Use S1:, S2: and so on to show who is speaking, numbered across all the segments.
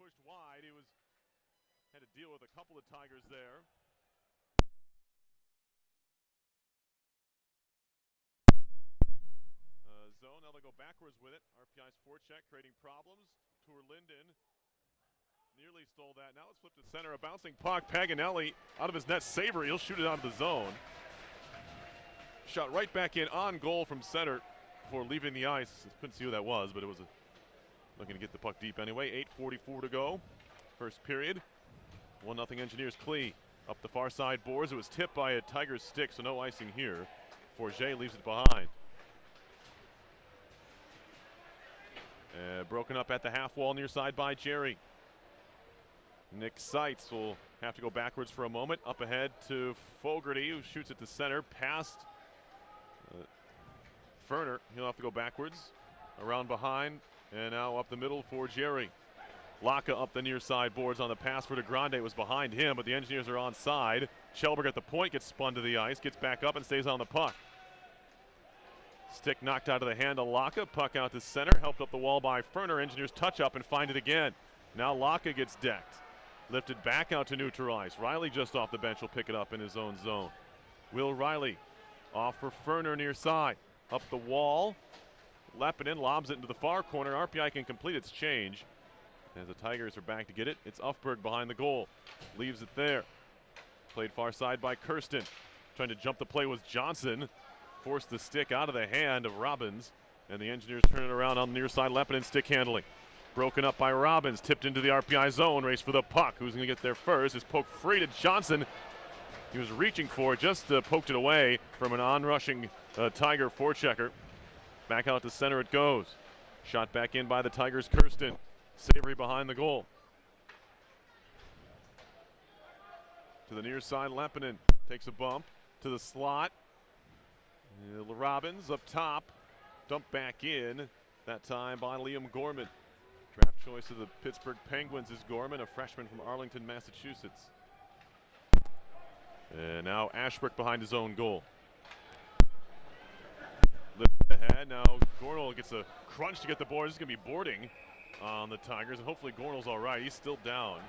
S1: pushed wide. He had to deal with a couple of Tigers there. Zone, now they'll go backwards with it. RPI's forecheck creating problems. Tour Linden nearly stole that. Now it's flipped to center. A bouncing puck. Paganelli out of his net. Savory, he'll shoot it out of the zone. Shot right back in on goal from center before leaving the ice. Couldn't see who that was, but it was looking to get the puck deep anyway. 8:44 to go. First period. 1-0 Engineers. Klee up the far side boards. It was tipped by a Tigers stick, so no icing here. Forget leaves it behind. Broken up at the half wall near side by Jerry. Nick Seitz will have to go backwards for a moment. Up ahead to Fogarty, who shoots it to center. Past Ferner. He'll have to go backwards. Around behind. And now up the middle for Jerry. Laka up the near side boards on the pass for DeGrande. It was behind him, but the Engineers are onside. Kjellberg at the point gets spun to the ice. Gets back up and stays on the puck. Stick knocked out of the hand of Laka. Puck out to center. Helped up the wall by Ferner. Engineers touch up and find it again. Now Laka gets decked. Lifted back out to neutralize. Riley just off the bench will pick it up in his own zone. Will Riley off for Ferner near side. Up the wall. Leppinen lobs it into the far corner. RPI can complete its change. As the Tigers are back to get it, it's Ufberg behind the goal. Leaves it there. Played far side by Kirsten. Trying to jump the play was Johnson. Forced the stick out of the hand of Robbins. And the Engineers turn it around on the near side. Leppinen stick handling. Broken up by Robbins. Tipped into the RPI zone. Race for the puck. Who's going to get there first? Is poked free to Johnson. He was reaching for it. Just poked it away from an onrushing Tiger forechecker. Back out to center it goes. Shot back in by the Tigers. Kirsten. Savory behind the goal. To the near side, Leppinen takes a bump to the slot. Robbins up top. Dumped back in. That time by Liam Gorman. Draft choice of the Pittsburgh Penguins is Gorman, a freshman from Arlington, Massachusetts. And now Ashbrook behind his own goal. Ahead. Now Gornell gets a crunch to get the board. This is going to be boarding on the Tigers, and hopefully Gornell's all right. He's still down.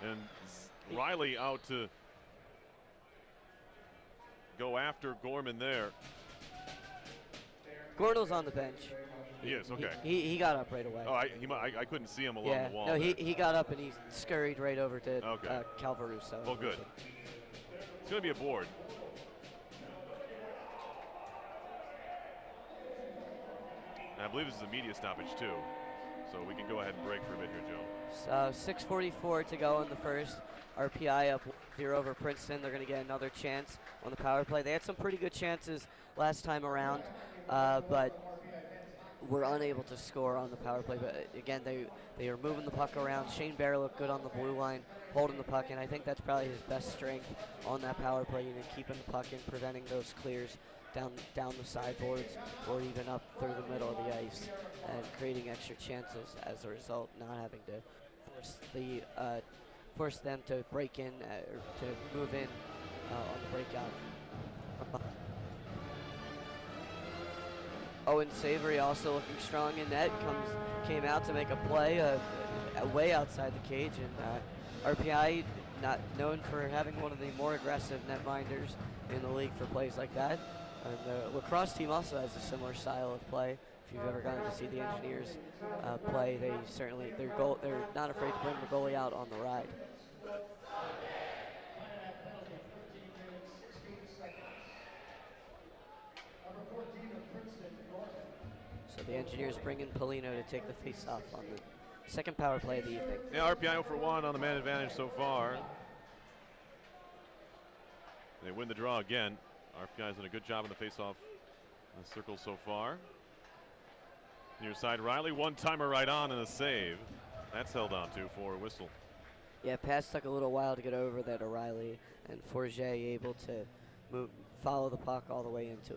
S1: And Riley out to go after Gorman there.
S2: Gornell's on the bench.
S1: He is, okay.
S2: He got up right away.
S1: Oh, I couldn't see him along the wall.
S2: No, he got up and he scurried right over to Calvaruso.
S1: Well, good. It's going to be a board. And I believe this is a media stoppage too, so we can go ahead and break for a bit here, Joe.
S2: 6:44 to go in the first. RPI up here over Princeton. They're going to get another chance on the power play. They had some pretty good chances last time around, but were unable to score on the power play. But again, they are moving the puck around. Shane Bear looked good on the blue line, holding the puck, and I think that's probably his best strength on that power play, keeping the puck in, preventing those clears down the sideboards or even up through the middle of the ice, and creating extra chances as a result, not having to force them to break in or to move in on the breakout. Owen Savory also looking strong in net, came out to make a play way outside the cage, and RPI not known for having one of the more aggressive netminders in the league for plays like that. And the lacrosse team also has a similar style of play. If you've ever gotten to see the Engineers play, they're not afraid to bring the goalie out on the ride. So the Engineers bring in Polino to take the face-off on the second power play of the evening.
S1: Yeah, RPI 0 for 1 on the man advantage so far. They win the draw again. RPI's done a good job in the face-off circle so far. Near side Riley, one-timer right on and a save. That's held on to for a whistle.
S2: Yeah, pass took a little while to get over that O'Reilly, and Forget able to follow the puck all the way into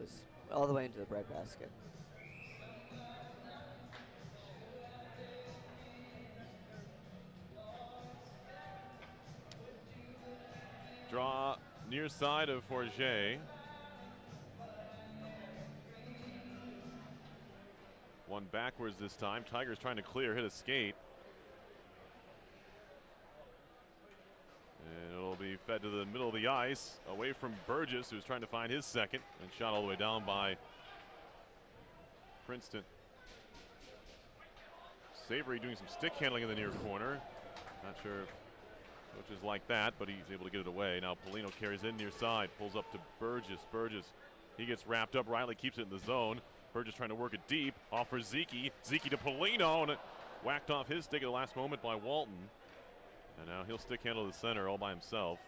S2: the breadbasket.
S1: Draw near side of Forget. One backwards this time. Tigers trying to clear, hit a skate. fed to the middle of the ice, away from Burgess, who's trying to find his second, and shot all the way down by Princeton. Savory doing some stick handling in the near corner. Not sure if coaches like that, but he's able to get it away. Now Polino carries in near side, pulls up to Burgess. Burgess, he gets wrapped up. Riley keeps it in the zone. Burgess trying to work it deep. Offers Zeke. Zeke to Polino, and it whacked off his stick at the last moment by Walton. And now he'll stick handle the center all by himself.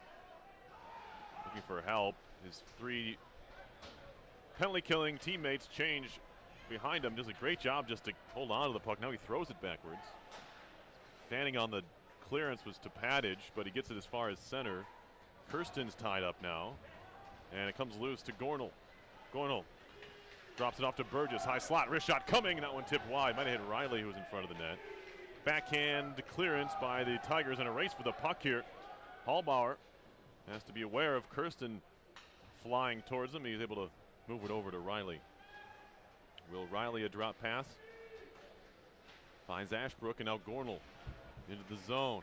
S1: Looking for help. His 3 penalty killing teammates change behind him. Does a great job just to hold on to the puck. Now he throws it backwards. Standing on the clearance was to Padage, but he gets it as far as center. Kirsten's tied up now. And it comes loose to Gornell. Gornell drops it off to Burgess. High slot, wrist shot coming. That one tipped wide. Might have hit Riley, who was in front of the net. Backhand clearance by the Tigers in a race for the puck here. Hallbauer has to be aware of Kirsten flying towards him. He's able to move it over to Riley. Will Riley a drop pass? Finds Ashbrook, and now Gornell into the zone.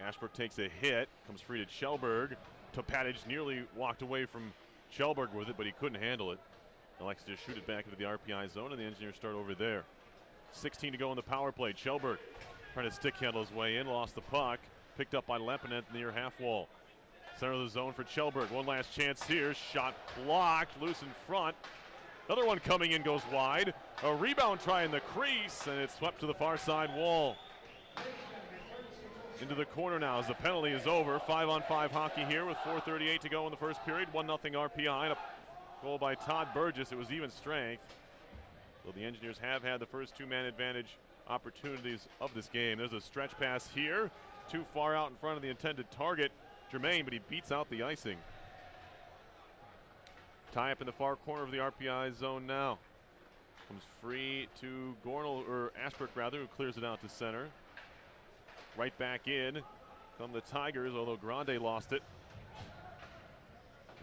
S1: Ashbrook takes a hit, comes free to Kjellberg. Topadage nearly walked away from Kjellberg with it, but he couldn't handle it. Elects to shoot it back into the RPI zone, and the Engineers start over there. 16 to go in the power play. Kjellberg trying to stick handle his way in, lost the puck. Picked up by Lemponet near half wall. Center of the zone for Kjellberg. One last chance here. Shot blocked, loose in front. Another one coming in goes wide. A rebound try in the crease, and it's swept to the far side wall. Into the corner now as the penalty is over. 5-on-5 hockey here with 4:38 to go in the first period. 1-0 RPI. And a goal by Todd Burgess. It was even strength. So the Engineers have had the first 2-man advantage opportunities of this game. There's a stretch pass here. Too far out in front of the intended target, Germain, but he beats out the icing. Tie up in the far corner of the RPI zone now. Comes free to Gornell, or Ashbrook rather, who clears it out to center. Right back in come the Tigers, although Grande lost it.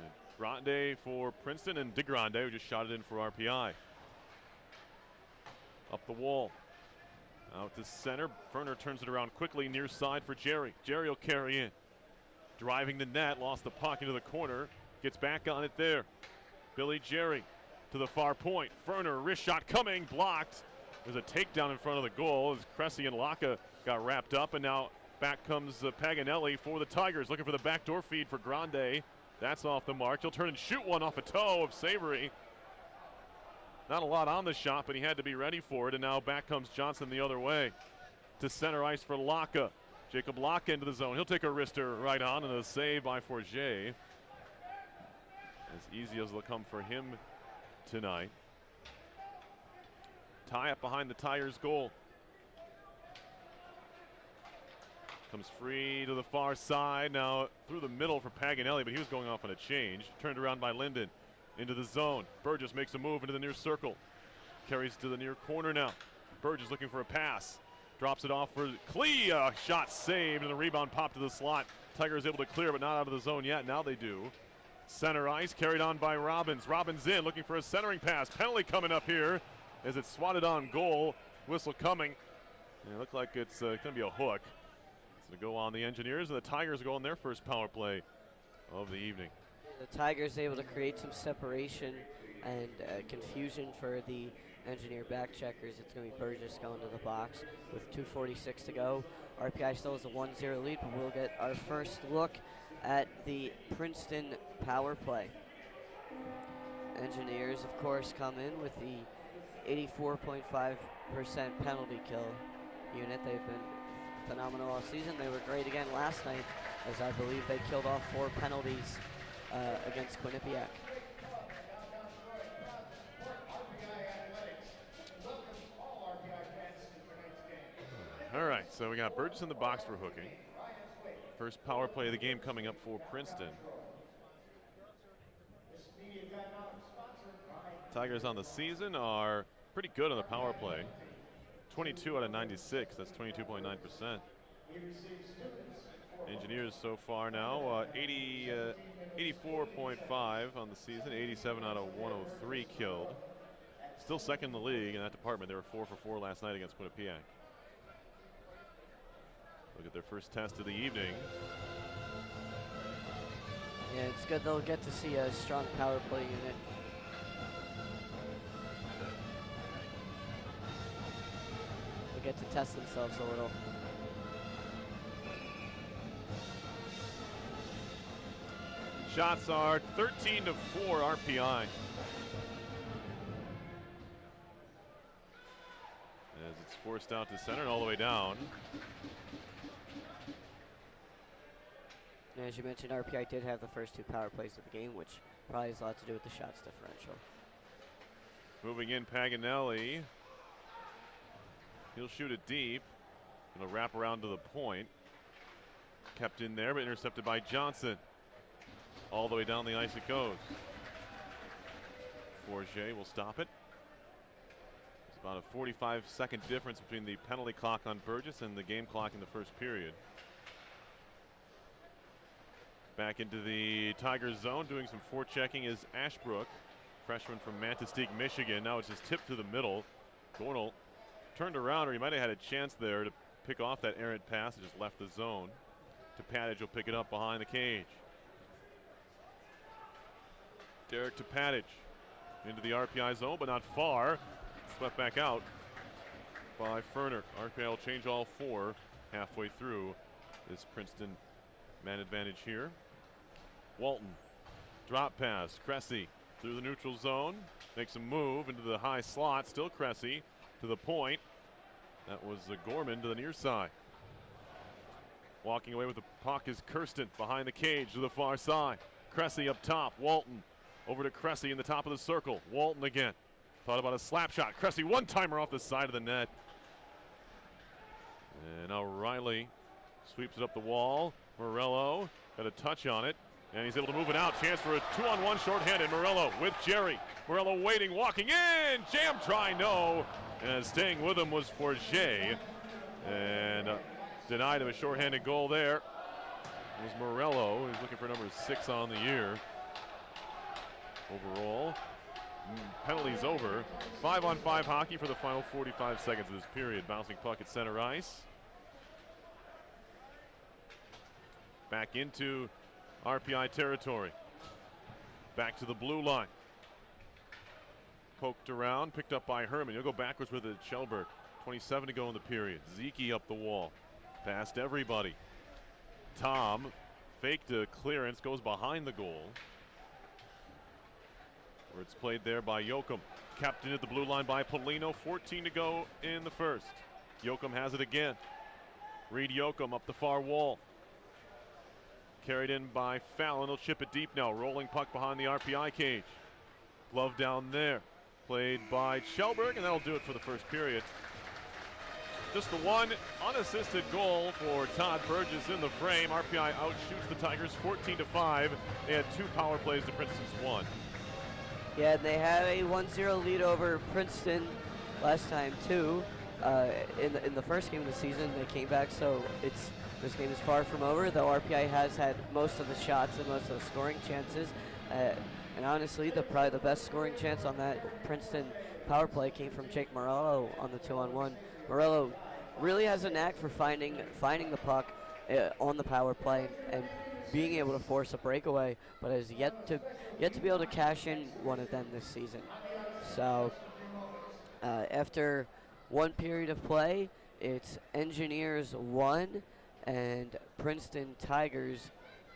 S1: And Grande for Princeton, and DeGrande, who just shot it in for RPI. Up the wall. Out to center. Ferner turns it around quickly, near side for Jerry. Jerry will carry in. Driving the net, lost the puck into the corner. Gets back on it there. Billy Jerry to the far point. Ferner, wrist shot coming, blocked. There's a takedown in front of the goal as Cressy and Laka got wrapped up, and now back comes Paganelli for the Tigers, looking for the backdoor feed for Grande. That's off the mark. He'll turn and shoot one off a toe of Savory. Not a lot on the shot, but he had to be ready for it, and now back comes Johnson the other way to center ice for Laka. Jacob Laka into the zone. He'll take a wrister right on, and a save by Forget. As easy as it'll come for him tonight. Tie up behind the Tigers' goal. Comes free to the far side, now through the middle for Paganelli, but he was going off on a change. Turned around by Linden. Into the zone. Burgess makes a move into the near circle. Carries to the near corner now. Burgess looking for a pass. Drops it off for Klee. Shot saved, and the rebound popped to the slot. Tigers able to clear, but not out of the zone yet. Now they do. Center ice carried on by Robbins. Robbins in, looking for a centering pass. Penalty coming up here as it's swatted on goal. Whistle coming. And it looked like it's going to be a hook. It's going to go on the Engineers, and the Tigers go on their first power play of the evening.
S2: The Tigers able to create some separation and confusion for the Engineer back checkers. It's going to be Burgess going to the box with 2:46 to go. RPI still has a 1-0 lead, but we'll get our first look at the Princeton power play. Engineers, of course, come in with the 84.5% penalty kill unit. They've been phenomenal all season. They were great again last night, as I believe they killed off 4 penalties against Quinnipiac.
S1: All right, so we got Burgess in the box for hooking. First power play of the game coming up for Princeton. Tigers on the season are pretty good on the power play. 22 out of 96, that's 22.9%. Engineers so far now, 84.5 on the season, 87 out of 103 killed. Still second in the league in that department. They were 4 for 4 last night against Quinnipiac. Look at their first test of the evening.
S2: Yeah, it's good they'll get to see a strong power play unit. They'll get to test themselves a little.
S1: Shots are 13 to 4 RPI. As it's forced out to center and all the way down.
S2: And as you mentioned, RPI did have the first 2 power plays of the game, which probably has a lot to do with the shots differential.
S1: Moving in Paganelli. He'll shoot it deep. It'll wrap around to the point. Kept in there, but intercepted by Johnson. All the way down the ice it goes. Forget will stop it. It's about a 45-second difference between the penalty clock on Burgess and the game clock in the first period. Back into the Tigers zone, doing some forechecking is Ashbrook, freshman from Manistee, Michigan. Now it's just tipped to the middle. Gornall turned around, or he might have had a chance there to pick off that errant pass. It just left the zone. Topadic will pick it up behind the cage. Derek Topadic into the RPI zone, but not far. Swept back out by Ferner. RPI will change all 4 halfway through this Princeton man advantage here. Walton, drop pass, Cressy through the neutral zone, makes a move into the high slot, still Cressy to the point. That was Gorman to the near side. Walking away with the puck is Kirsten behind the cage to the far side. Cressy up top, Walton over to Cressy in the top of the circle. Walton again, thought about a slap shot. Cressy one-timer off the side of the net. And now Riley sweeps it up the wall. Morello got a touch on it, and he's able to move it out. Chance for a 2-on-1 shorthanded. Morello with Jerry. Morello waiting, walking in. Jam try, no. And staying with him was Forget. And denied him a shorthanded goal there. It was Morello. He's looking for number 6 on the year. Overall, penalties over. 5-on-5 hockey for the final 45 seconds of this period. Bouncing puck at center ice. Back into RPI territory. Back to the blue line. Poked around, picked up by Herman. He'll go backwards with it at Shelburne. 27 to go in the period. Zeke up the wall. Past everybody. Tom faked a clearance, goes behind the goal. Where it's played there by Yoakum. Kept in at the blue line by Polino. 14 to go in the first. Yoakum has it again. Reed Yoakum up the far wall. Carried in by Fallon. He'll chip it deep now. Rolling puck behind the RPI cage. Glove down there. Played by Shelburne, and that'll do it for the first period. Just the one unassisted goal for Todd Burgess in the frame. RPI outshoots the Tigers 14-5. They had 2 power plays to Princeton's 1.
S2: Yeah, they had a 1-0 lead over Princeton last time too. In the first game of the season, they came back, so this game is far from over, though RPI has had most of the shots and most of the scoring chances. And honestly, probably the best scoring chance on that Princeton power play came from Jake Morello on the 2-on-1. Morello really has a knack for finding the puck on the power play and being able to force a breakaway, but has yet to be able to cash in one of them this season. So after 1 period of play, it's Engineers 1 and Princeton Tigers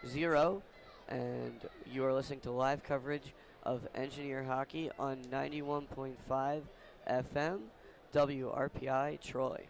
S2: 0. And you are listening to live coverage of Engineer Hockey on 91.5 FM, WRPI Troy.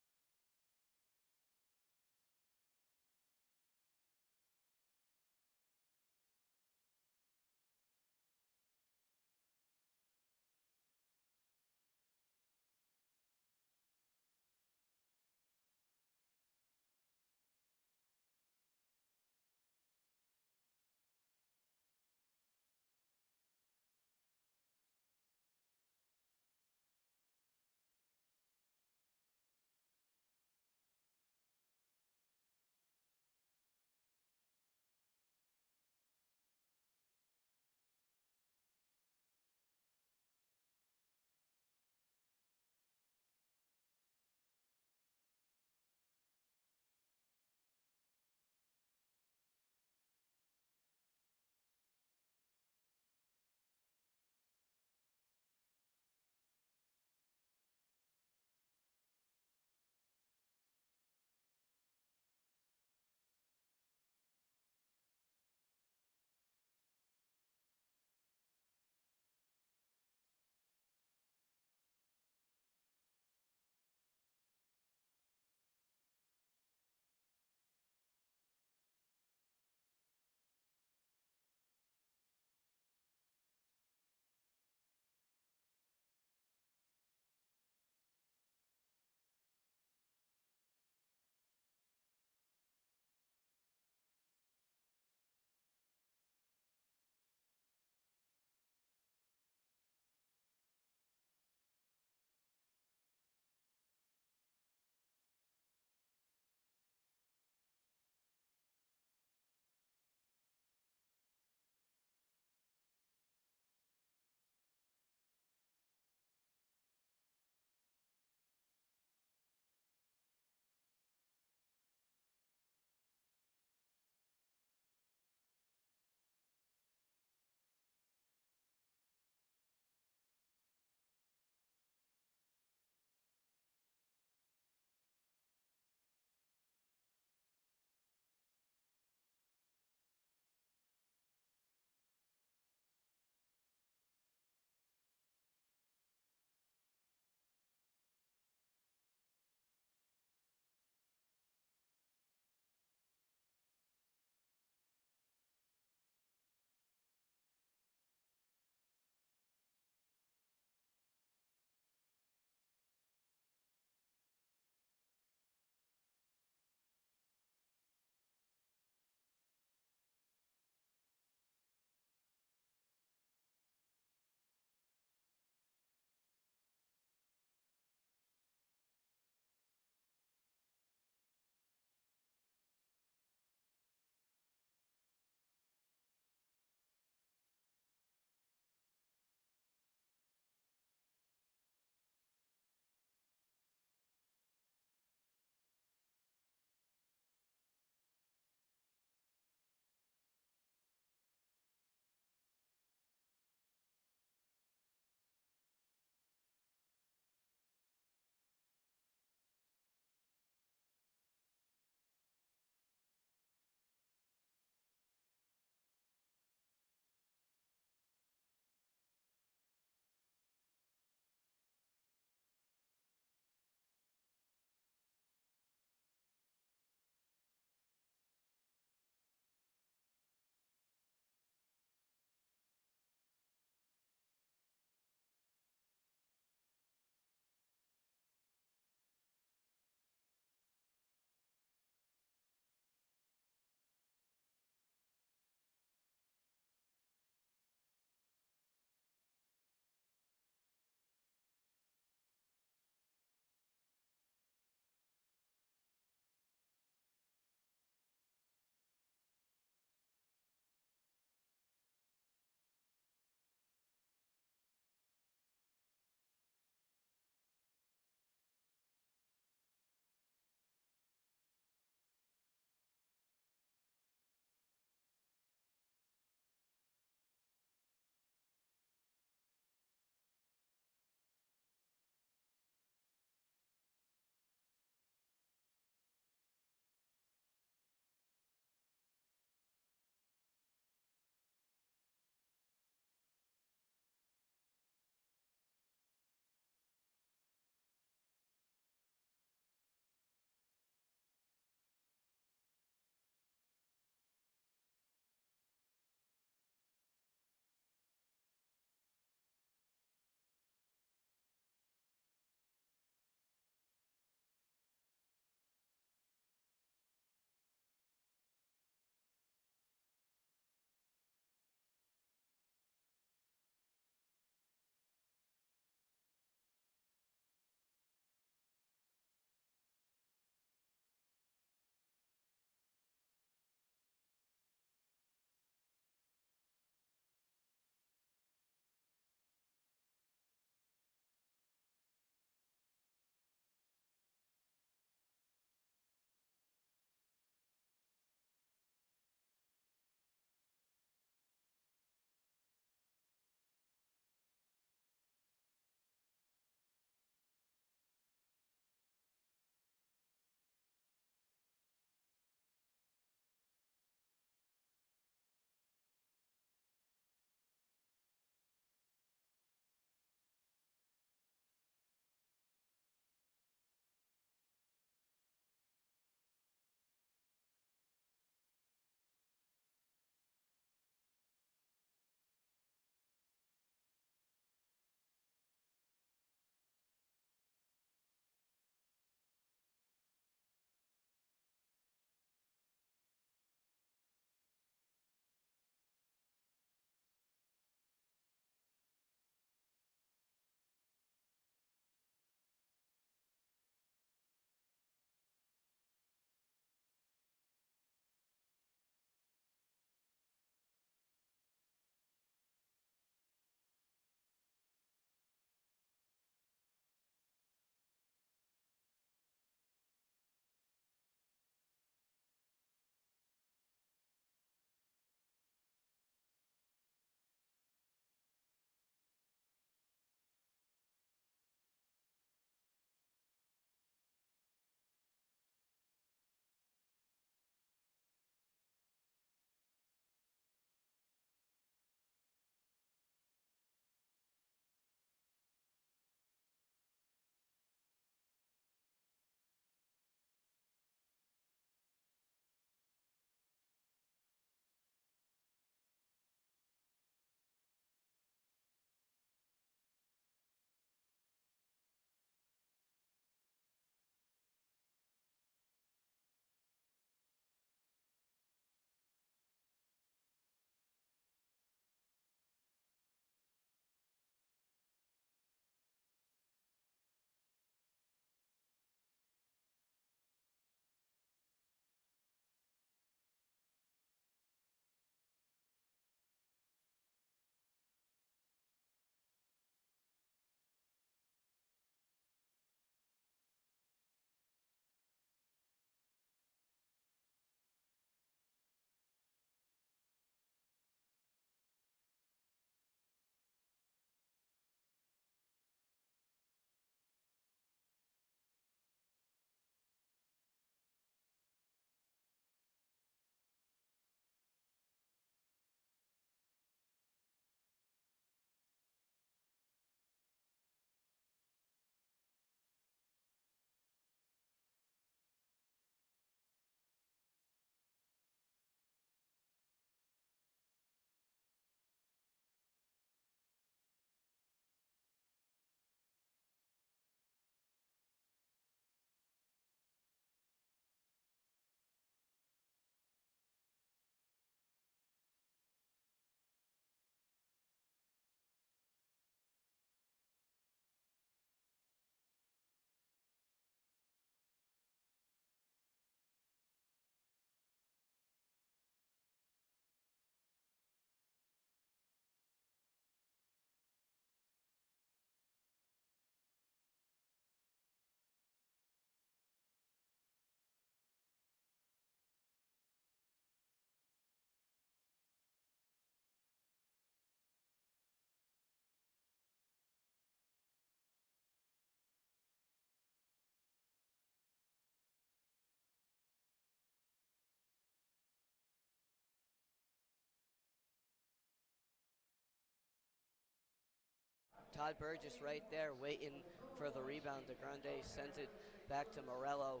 S2: Todd Burgess right there waiting for the rebound. DeGrande sends it back to Morello.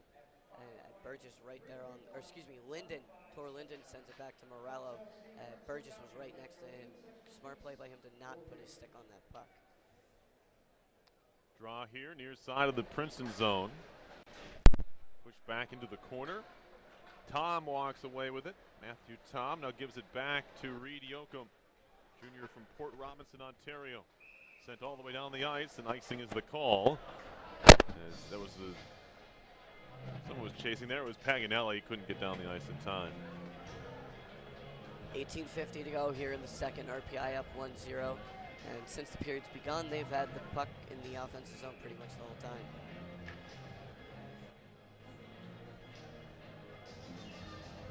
S2: And Burgess right there on, or excuse me, Linden. Tor Linden sends it back to Morello. Burgess was right next to him. Smart play by him to not put his stick on that puck.
S1: Draw here, near side of the Princeton zone. Push back into the corner. Tom walks away with it. Matthew Tom now gives it back to Reed Yoakum, junior from Port Robinson, Ontario. Sent all the way down the ice, and icing is the call. As that was someone was chasing there. It was Paganelli. He couldn't get down the ice in time.
S2: 18:50 to go here in the second. RPI up 1-0. And since the period's begun, they've had the puck in the offensive zone pretty much the whole time.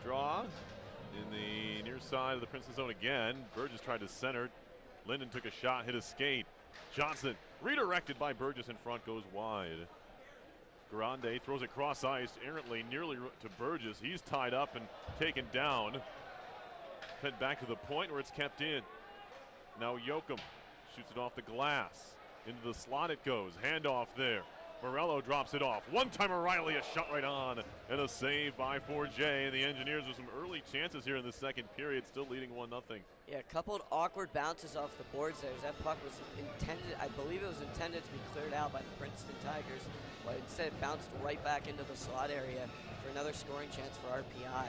S1: Draw in the near side of the Princeton zone again. Burgess tried to center. Linden took a shot, hit a skate. Johnson redirected by Burgess in front, goes wide. Grande throws it cross ice errantly nearly to Burgess. He's tied up and taken down. Fed back to the point where it's kept in. Now Yoakum shoots it off the glass. Into the slot it goes. Handoff there. Morello drops it off. One-time O'Reilly, a shot right on, and a save by 4J. And the Engineers with some early chances here in the second period, still leading 1-0.
S2: Yeah, a couple of awkward bounces off the boards there. That puck was intended, I believe it was intended to be cleared out by the Princeton Tigers, but instead it bounced right back into the slot area for another scoring chance for RPI.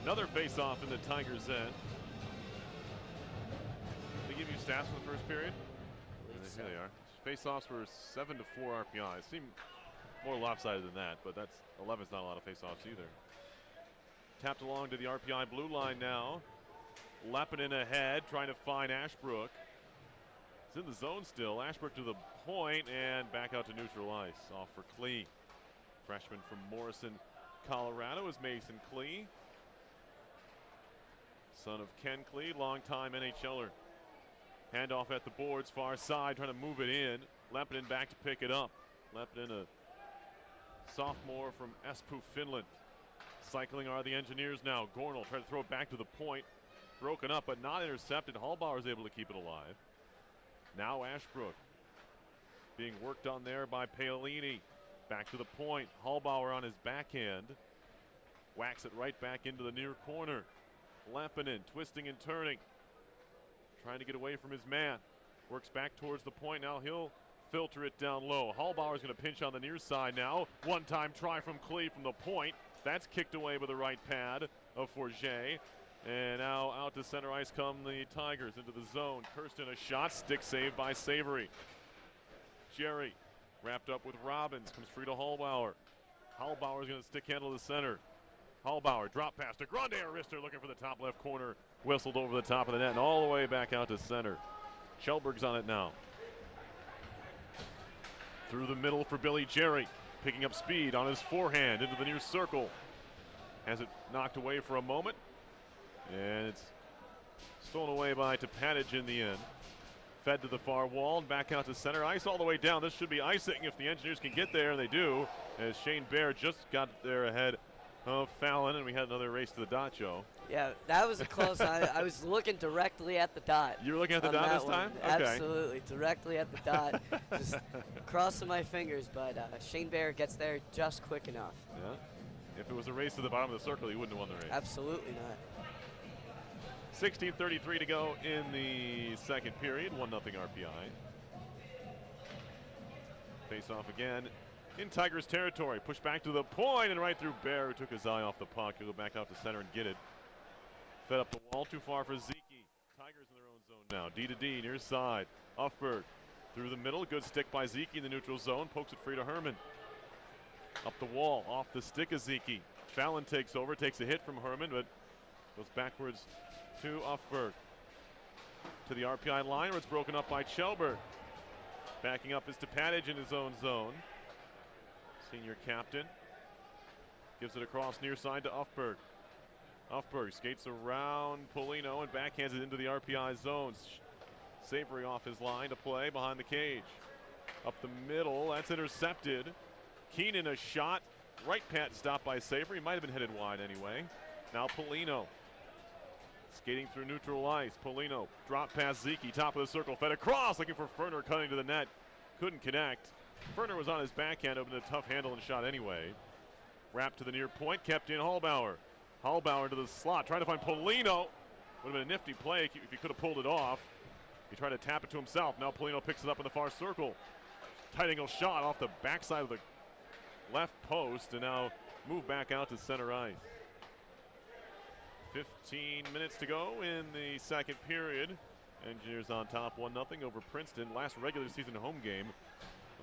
S1: Another face-off in the Tigers' end. They give you stats for the first period? Here they are. Face-offs were 7-4 RPI. Seem more lopsided than that, but that's 11's not a lot of face-offs either. Tapped along to the RPI blue line now. Leppinen ahead, trying to find Ashbrook. It's in the zone still. Ashbrook to the point and back out to neutral ice. Off for Klee. Freshman from Morrison, Colorado is Mason Klee. Son of Ken Klee, longtime NHLer. Handoff at the boards, far side, trying to move it in. Leppinen back to pick it up. Leppinen, a sophomore from Espoo, Finland. Cycling are the Engineers now. Gornell trying to throw it back to the point. Broken up, but not intercepted. Hallbauer is able to keep it alive. Now Ashbrook being worked on there by Paolini. Back to the point. Hallbauer on his backhand. Whacks it right back into the near corner. Leppinen twisting and turning. Trying to get away from his man. Works back towards the point. Now he'll filter it down low. Hallbauer's going to pinch on the near side now. One-time try from Klee from the point. That's kicked away with the right pad of Forget. And now out to center ice come the Tigers into the zone. Kirsten a shot. Stick saved by Savory. Jerry wrapped up with Robbins. Comes free to Hallbauer. Hallbauer's going to stick handle the center. Hallbauer drop pass to Grande Arister looking for the top left corner. Whistled over the top of the net and all the way back out to center. Kjellberg's on it now. Through the middle for Billy Jerry. Picking up speed on his forehand into the near circle. Has it knocked away for a moment. And it's stolen away by Topatich in the end. Fed to the far wall and back out to center ice all the way down. This should be icing if the Engineers can get there, and they do. As Shane Baer just got there ahead of Fallon, and we had another race to the dot, Joe.
S2: Yeah, that was a close. I was looking directly at the dot.
S1: You were looking at the dot this time?
S2: Okay. Absolutely, directly at the dot. Just crossing my fingers, but Shane Baer gets there just quick enough.
S1: Yeah. If it was a race to the bottom of the circle, he wouldn't have won the race.
S2: Absolutely not.
S1: 16:33 to go in the second period. 1-0 RPI. Face off again in Tigers territory. Push back to the point and right through Bear, who took his eye off the puck. He'll go back out to center and get it. Fed up the wall, too far for Zeke. Tigers in their own zone now. D to D, near side. Uffberg through the middle. Good stick by Zeke in the neutral zone. Pokes it free to Herman. Up the wall, off the stick of Zeke. Fallon takes over, takes a hit from Herman, but goes backwards to Uffberg. To the RPI line where it's broken up by Kjellberg. Backing up is Topatich in his own zone. Senior captain gives it across near side to Uffberg. Uffberg skates around Polino and backhands it into the RPI zone. Savory off his line to play behind the cage. Up the middle, that's intercepted. Keenan a shot. Right pad stopped by Savory. Might have been headed wide anyway. Now Polino Skating through neutral ice, Polino, drop past Zeke, top of the circle, fed across, looking for Ferner, cutting to the net. Couldn't connect. Ferner was on his backhand, opened a tough handle and shot anyway. Wrapped to the near point, kept in Hallbauer. Hallbauer to the slot, trying to find Polino. Would have been a nifty play if he could have pulled it off. He tried to tap it to himself. Now Polino picks it up in the far circle. Tight angle shot off the backside of the left post, and now move back out to center ice. 15 minutes to go in the second period. Engineers on top 1-0 over Princeton. Last regular season home game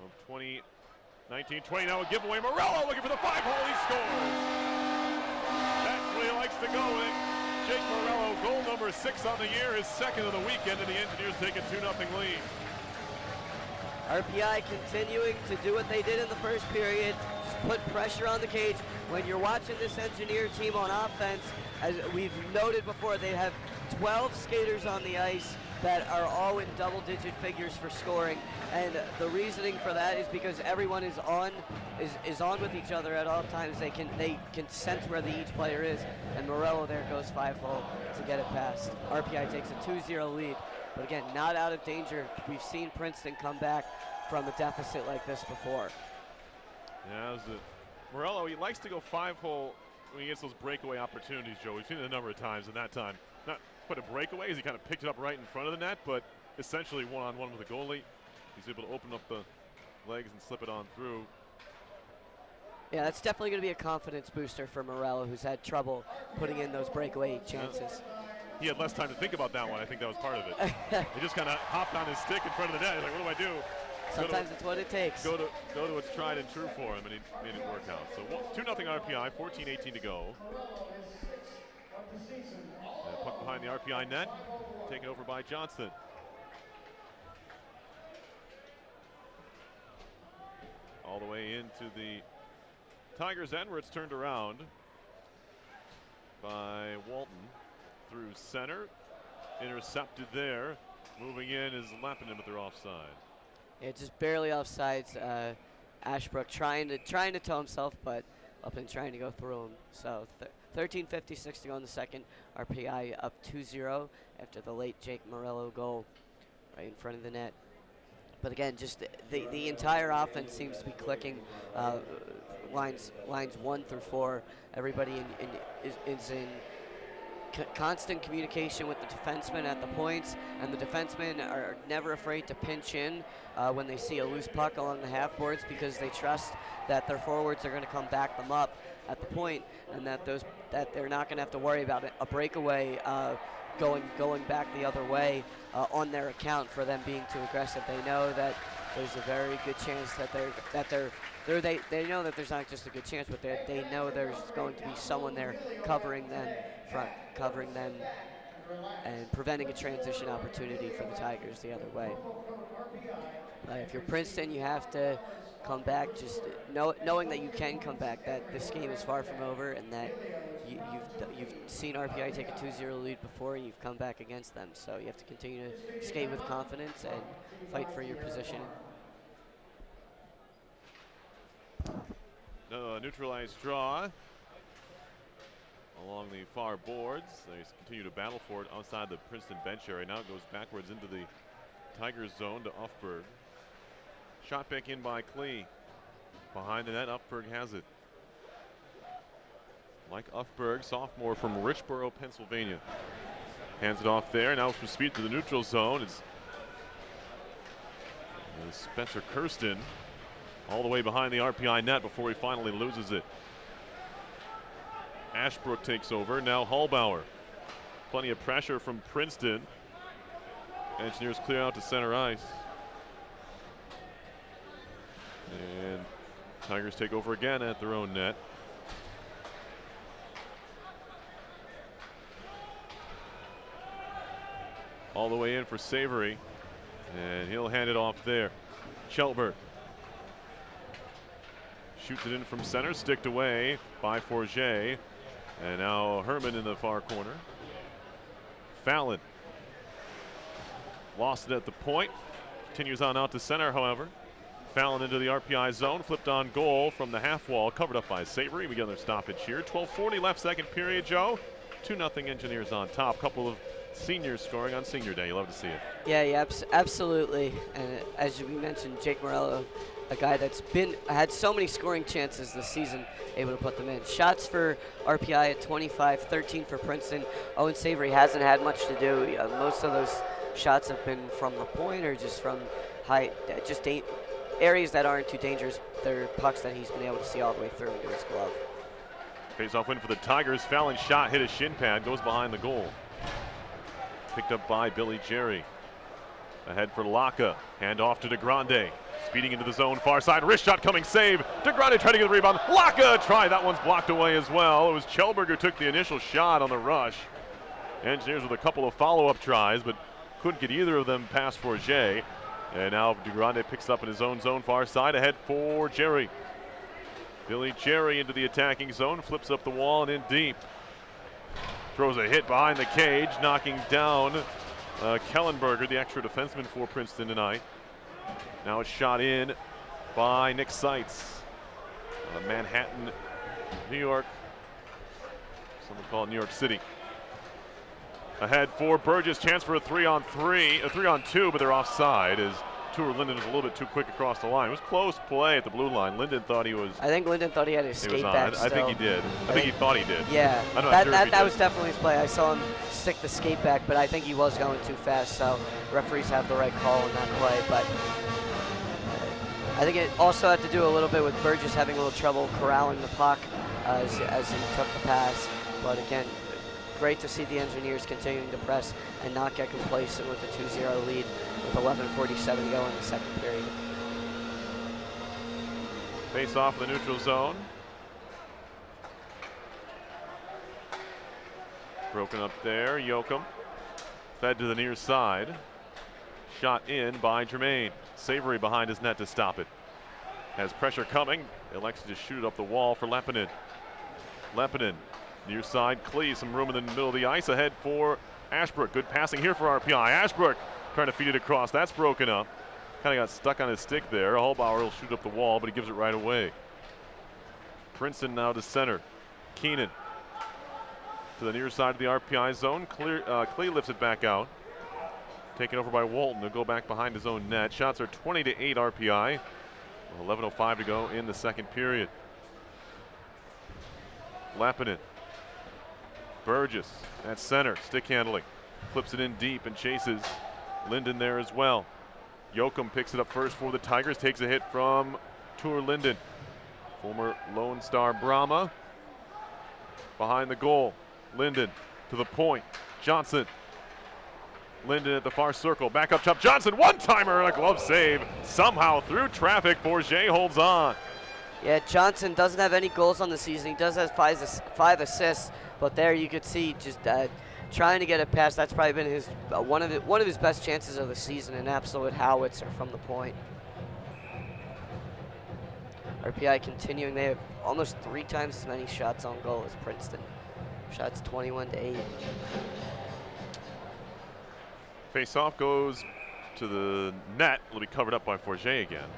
S1: of 2019-20. Now a giveaway. Morello looking for the 5-hole. He scores. That's where he likes to go with it. Jake Morello, goal number 6 on the year, his second of the weekend, and the Engineers take a 2-0 lead.
S2: RPI continuing to do what they did in the first period, just put pressure on the cage. When you're watching this Engineer team on offense, as we've noted before, they have 12 skaters on the ice that are all in double-digit figures for scoring, and the reasoning for that is because everyone is on with each other at all times. They can sense where each player is, and Morello there goes 5-hole to get it past. RPI takes a 2-0 lead, but again, not out of danger. We've seen Princeton come back from a deficit like this before.
S1: Yeah, Morello, he likes to go 5-hole when he gets those breakaway opportunities, Joe. We've seen it a number of times, and that time, not quite a breakaway as he kind of picked it up right in front of the net, but essentially one-on-one with the goalie. He's able to open up the legs and slip it on through.
S2: Yeah, that's definitely going to be a confidence booster for Morello, who's had trouble putting in those breakaway chances.
S1: He had less time to think about that one. I think that was part of it. He just kind of hopped on his stick in front of the net. He's like, what do I do?
S2: Sometimes it's what it takes.
S1: Go to what's tried and true for him, and he made it work out. So 2-0 RPI, 14:18 to go. Puck behind the RPI net, taken over by Johnston. All the way into the Tigers' end, where it's turned around by Walton through center. Intercepted there. Moving in is Lappinen, but they're offside.
S2: Yeah, just barely offsides. Ashbrook trying to tow himself, but Lappinen trying to go through him. So 13:56 to go in the second. RPI up 2-0 after the late Jake Morello goal right in front of the net. But again, just the entire offense seems to be clicking. Lines 1 through 4, everybody is in constant communication with the defensemen at the points, and the defensemen are never afraid to pinch in when they see a loose puck along the half boards, because they trust that their forwards are going to come back them up at the point, and that they're not going to have to worry about a breakaway going back the other way on their account for them being too aggressive. They know that there's a very good chance that they know that there's not just a good chance, but they know there's going to be someone there covering them and preventing a transition opportunity for the Tigers the other way. If you're Princeton, you have to come back, just knowing that you can come back, that this game is far from over, and that you've seen RPI take a 2-0 lead before, and you've come back against them. So you have to continue to skate with confidence and fight for your position.
S1: No, neutralized draw along the far boards. They continue to battle for it outside the Princeton bench area. Now it goes backwards into the Tigers zone to Ufberg. Shot back in by Klee. Behind the net, Ufberg has it. Mike Ufberg, sophomore from Richboro, Pennsylvania. Hands it off there. Now from speed to the neutral zone. It's Spencer Kirsten all the way behind the RPI net before he finally loses it. Ashbrook takes over. Now Hallbauer. Plenty of pressure from Princeton. Engineers clear out to center ice. And Tigers take over again at their own net. All the way in for Savory. And he'll hand it off there. Shelberg shoots it in from center, sticked away by Forget. And now Herman in the far corner. Fallon lost it at the point. Continues on out to center, however. Fallon into the RPI zone, flipped on goal from the half wall, covered up by Savory. We get another stoppage here. 12:40 left, second period, Joe. 2-0 Engineers on top. Couple of seniors scoring on senior day. You love to see it.
S2: Yeah, absolutely. And as we mentioned, Jake Morello, a guy that's had so many scoring chances this season, able to put them in. Shots for RPI at 25, 13 for Princeton. Owen Savory hasn't had much to do. Most of those shots have been from the point or just from high, areas that aren't too dangerous. They're pucks that he's been able to see all the way through into his glove.
S1: Face-off win for the Tigers. Fouling shot hit a shin pad, goes behind the goal. Picked up by Billy Jerry. Ahead for Laka. Hand off to DeGrande. Speeding into the zone, far side. Wrist shot coming, save. DeGrande trying to get the rebound. Laka try. That one's blocked away as well. It was Kjellberg who took the initial shot on the rush. Engineers with a couple of follow-up tries, but couldn't get either of them past Forget. And now DeGrande picks up in his own zone, far side. Ahead for Jerry. Billy Jerry into the attacking zone, flips up the wall and in deep. Throws a hit behind the cage, knocking down Kellenberger, the extra defenseman for Princeton tonight. Now it's shot in by Nick Seitz. Manhattan, New York. Some would call it New York City. Ahead for Burgess, chance for a 3-on-2, but they're offside as Tour Linden was a little bit too quick across the line. It was close play at the blue line. Linden thought he was.
S2: I think Linden thought he had his skate back.
S1: I think he did. I think he thought he did.
S2: Yeah,
S1: I'm not sure
S2: that was definitely his play. I saw him stick the skate back, but I think he was going too fast. So referees have the right call in that play. But I think it also had to do a little bit with Burgess having a little trouble corralling the puck as he took the pass. But again, great to see the Engineers continuing to press and not get complacent with the 2-0 lead with 11:47 to go in the second period.
S1: Face off the neutral zone. Broken up there, Yoakum. Fed to the near side. Shot in by Jermaine. Savory behind his net to stop it. Has pressure coming. Elects to shoot it up the wall for Lepinen. Lepinen, near side, Klee, some room in the middle of the ice. Ahead for Ashbrook. Good passing here for RPI. Ashbrook trying to feed it across. That's broken up. Kind of got stuck on his stick there. Holbauer will shoot up the wall, but he gives it right away. Princeton now to center. Keenan to the near side of the RPI zone. Klee lifts it back out. Taken over by Walton. He'll go back behind his own net. Shots are 20-8 RPI. 11:05 to go in the second period. Lappinen. Burgess at center. Stick handling. Flips it in deep and chases Linden there as well. Yoakum picks it up first for the Tigers. Takes a hit from Tour Linden. Former Lone Star Brahma. Behind the goal. Linden to the point. Johnson. Linden at the far circle. Back up top. Johnson, one-timer and a glove save. Somehow through traffic, Forget holds on.
S2: Yeah, Johnson doesn't have any goals on the season. He does have five assists, but there you could see just trying to get it past. That's probably been his one of his best chances of the season, an absolute howitzer from the point. RPI continuing. They have almost 3 times as many shots on goal as Princeton. Shots 21-8.
S1: Face-off goes to the net. It'll be covered up by Forget again.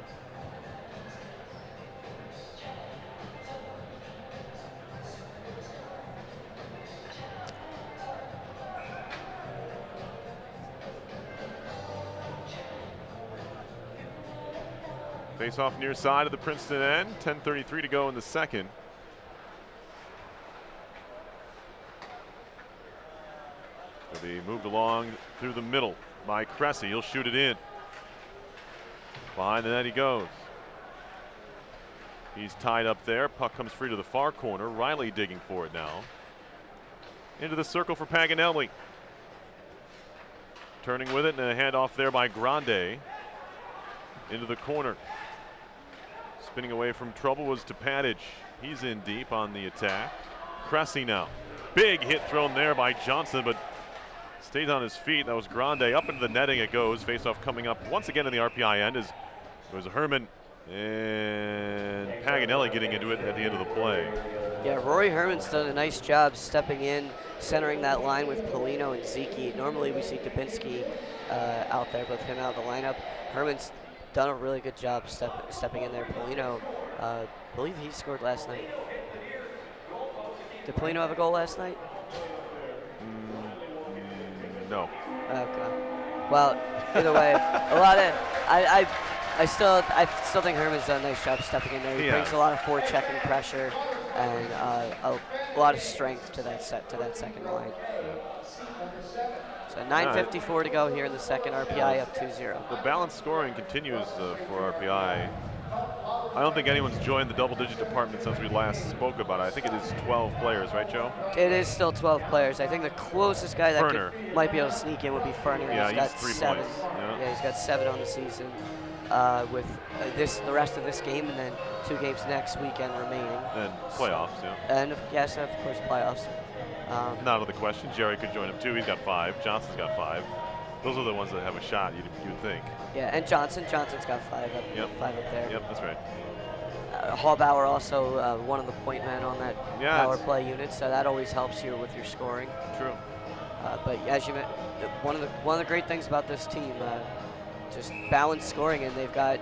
S1: Face-off near side of the Princeton end. 10:33 to go in the second. It'll be moved along through the middle by Cressy. He'll shoot it in. Behind the net he goes. He's tied up there. Puck comes free to the far corner. Riley digging for it now. Into the circle for Paganelli. Turning with it and a handoff there by Grande. Into the corner. Spinning away from trouble was Topadic. He's in deep on the attack. Cressy now. Big hit thrown there by Johnson, but stays on his feet. That was Grande. Up into the netting it goes. Face-off coming up once again in the RPI end. As it was Herman and Paganelli getting into it at the end of the play.
S2: Yeah, Rory Herman's done a nice job stepping in, centering that line with Polino and Zeke. Normally we see Dubinsky out there, but with him out of the lineup, Herman's done a really good job stepping in there. Polino, I believe he scored last night. Did Polino have a goal last night?
S1: No.
S2: Okay. Well, either way, a lot of I still think Herman's done a nice job stepping in there. He brings a lot of forechecking pressure and a lot of strength to that second line. So 9:54 to go here in the second. RPI up 2-0.
S1: The balanced scoring continues for RPI. I don't think anyone's joined the double-digit department since we last spoke about it. I think it is 12 players, right, Joe?
S2: It is still 12 players. I think the closest guy that might be able to sneak in would be Ferner.
S1: Yeah,
S2: he's got
S1: 3
S2: 7.
S1: points.
S2: Yeah, he's got 7 on the season. With the rest of this game and then 2 games next weekend remaining.
S1: And playoffs,
S2: And yes, of course, playoffs.
S1: Not out of the question. Jerry could join him too. He's got 5. Johnson's got 5. Those are the ones that have a shot, you'd think.
S2: Yeah, and Johnson's got 5 up there.
S1: Yep, that's right.
S2: Hallbauer also one of the point men on that power play unit, so that always helps you with your scoring.
S1: True.
S2: But as you mentioned, one of the great things about this team, just balanced scoring, and they've got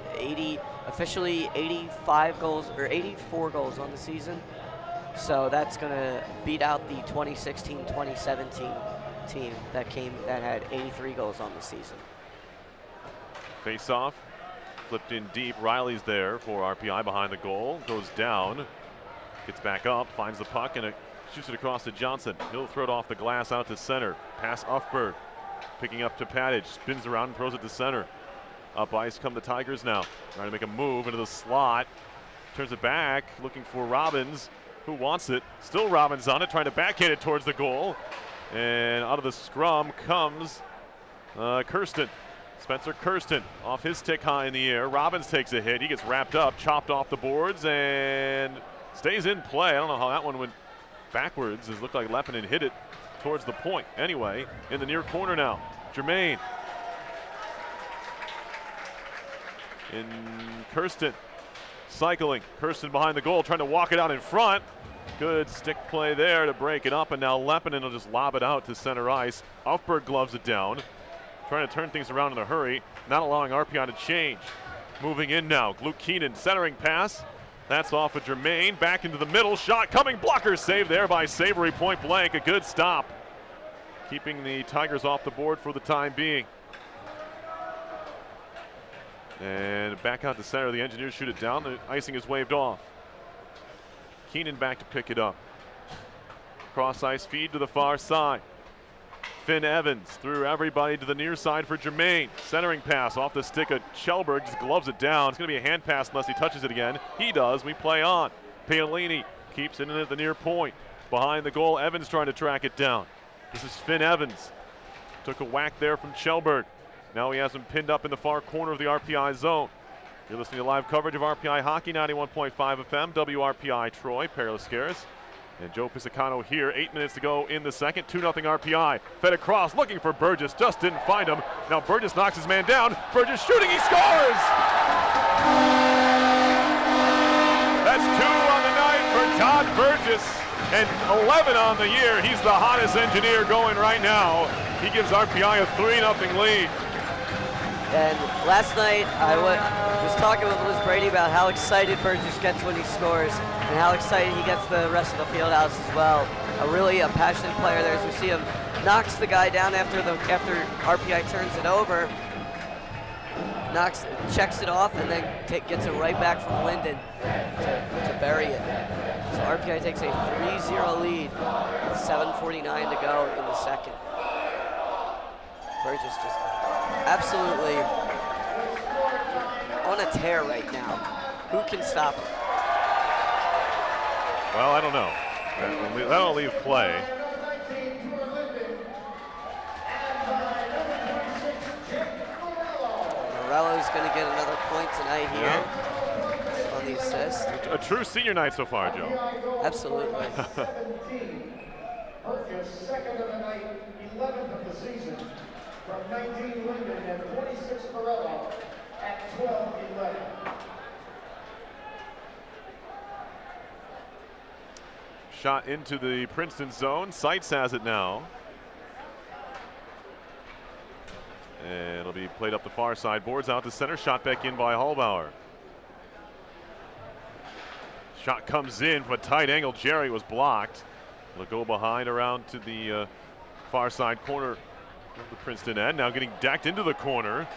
S2: officially 85 goals or 84 goals on the season. So that's going to beat out the 2016-2017 team that had 83 goals on the season.
S1: Face off, flipped in deep. Riley's there for RPI behind the goal. Goes down, gets back up, finds the puck, and shoots it across to Johnson. He'll throw it off the glass out to center. Pass Ufberg, picking up to Padage, spins around and throws it to center. Up ice come the Tigers now, trying to make a move into the slot. Turns it back, looking for Robbins, who wants it. Still Robbins on it, trying to backhand it towards the goal. And out of the scrum comes Kirsten. Spencer Kirsten off his stick high in the air. Robbins takes a hit. He gets wrapped up, chopped off the boards, and stays in play. I don't know how that one went backwards. It looked like Lepinen hit it towards the point. Anyway, in the near corner now, Germain. In Kirsten, cycling. Kirsten behind the goal, trying to walk it out in front. Good stick play there to break it up, and now Lepinen will just lob it out to center ice. Ufberg gloves it down, trying to turn things around in a hurry, not allowing RPI to change. Moving in now, Luke Keenan, centering pass. That's off of Germain, back into the middle, shot coming, blocker save there by Savory, point blank, a good stop. Keeping the Tigers off the board for the time being. And back out to center, the Engineers shoot it down, the icing is waved off. Keenan back to pick it up. Cross ice feed to the far side. Finn Evans threw everybody to the near side for Germain. Centering pass off the stick of Kjellberg, just gloves it down. It's going to be a hand pass unless he touches it again. He does, we play on. Paolini keeps it in at the near point. Behind the goal, Evans trying to track it down. This is Finn Evans. Took a whack there from Kjellberg. Now he has him pinned up in the far corner of the RPI zone. You're listening to live coverage of RPI Hockey, 91.5 FM, WRPI Troy, Perry Lascaris, and Joe Pisacano here. 8 minutes to go in the second, 2-0 RPI. Fed across, looking for Burgess, just didn't find him. Now Burgess knocks his man down. Burgess shooting, he scores! That's 2 on the night for Todd Burgess, and 11 on the year. He's the hottest Engineer going right now. He gives RPI a 3-0 lead.
S2: And last night I was talking with Liz Brady about how excited Burgess gets when he scores and how excited he gets the rest of the field house as well. A passionate player there, as we see him knocks the guy down after RPI turns it over, checks it off, and then gets it right back from Linden to bury it. So RPI takes a 3-0 lead with 7:49 to go in the second. Burgess just absolutely on a tear right now. Who can stop him?
S1: Well, I don't know. That'll leave play.
S2: Morello's going to get another point tonight here on the assist.
S1: A true senior night so far, Joe.
S2: Absolutely.
S3: Burgess, second of the night, 11th of the season. From 19 Linden and 26 Morello at 12-11.
S1: Shot into the Princeton zone. Seitz has it now. And it'll be played up the far side. Boards out to center. Shot back in by Hallbauer. Shot comes in from a tight angle. Jerry was blocked. It'll go behind around to the far side corner the Princeton end. Now getting decked into the corner.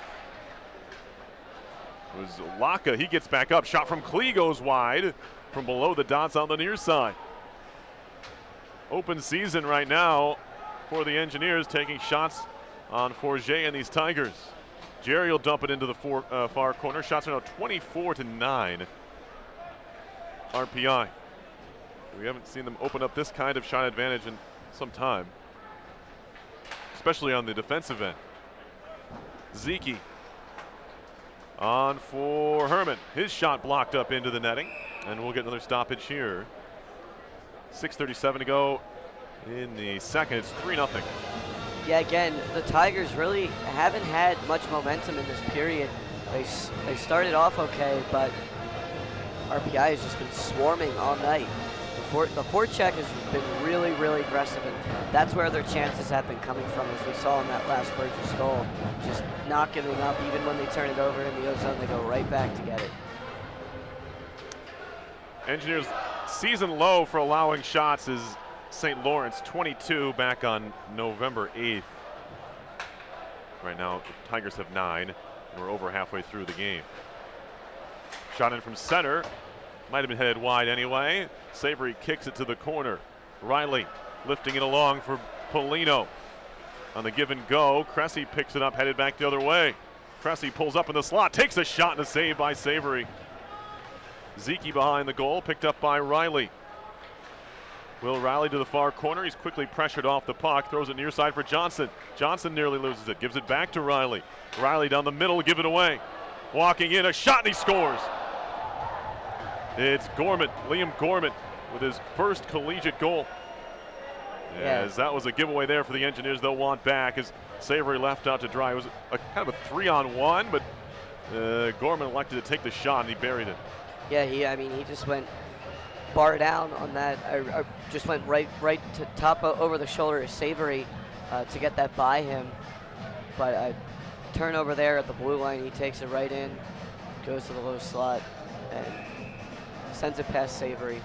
S1: It was Laka. He gets back up. Shot from Klee goes wide from below the dots on the near side. Open season right now for the Engineers, taking shots on Forget and these Tigers. Jerry will dump it into the far corner. Shots are now 24-9 RPI. We haven't seen them open up this kind of shot advantage in some time, especially on the defensive end. Zeke on for Herman. His shot blocked up into the netting, and we'll get another stoppage here. 6:37 to go in the second. It's 3-0.
S2: Yeah, again, the Tigers really haven't had much momentum in this period. They started off okay, but RPI has just been swarming all night. The forecheck has been really, really aggressive, and that's where their chances have been coming from, as we saw in that last Burgess goal. Just not giving up. Even when they turn it over in the O-zone, they go right back to get it.
S1: Engineers' season low for allowing shots is St. Lawrence, 22 back on November 8th. Right now, the Tigers have 9. And we're over halfway through the game. Shot in from center. Might have been headed wide anyway. Savory kicks it to the corner. Riley lifting it along for Polino. On the give and go, Cressy picks it up, headed back the other way. Cressy pulls up in the slot, takes a shot and a save by Savory. Zeke behind the goal, picked up by Riley. Will Riley to the far corner. He's quickly pressured off the puck, throws it near side for Johnson. Johnson nearly loses it, gives it back to Riley. Riley down the middle, give it away. Walking in, a shot, and he scores. It's Gorman, Liam Gorman, with his first collegiate goal. As that was a giveaway there for the Engineers. They'll want back as Savory left out to dry. It was a kind of a 3-on-1, but Gorman elected to take the shot and he buried it.
S2: Yeah, he just went bar down on that. Just went right to top over the shoulder of Savory to get that by him. But a turnover there at the blue line. He takes it right in, goes to the low slot, and sends it past Savory.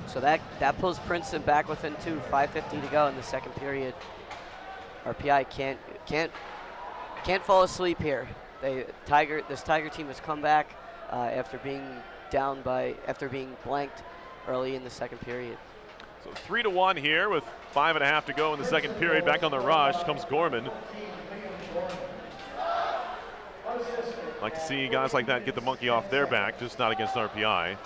S2: So that pulls Princeton back within 2, 5:50 to go in the second period. RPI can't fall asleep here. This Tiger team has come back after being blanked early in the second period.
S1: So 3-1 here with 5.5 to go in the second period. Back on the rush comes Gorman. Like to see guys like that get the monkey off their back, just not against RPI.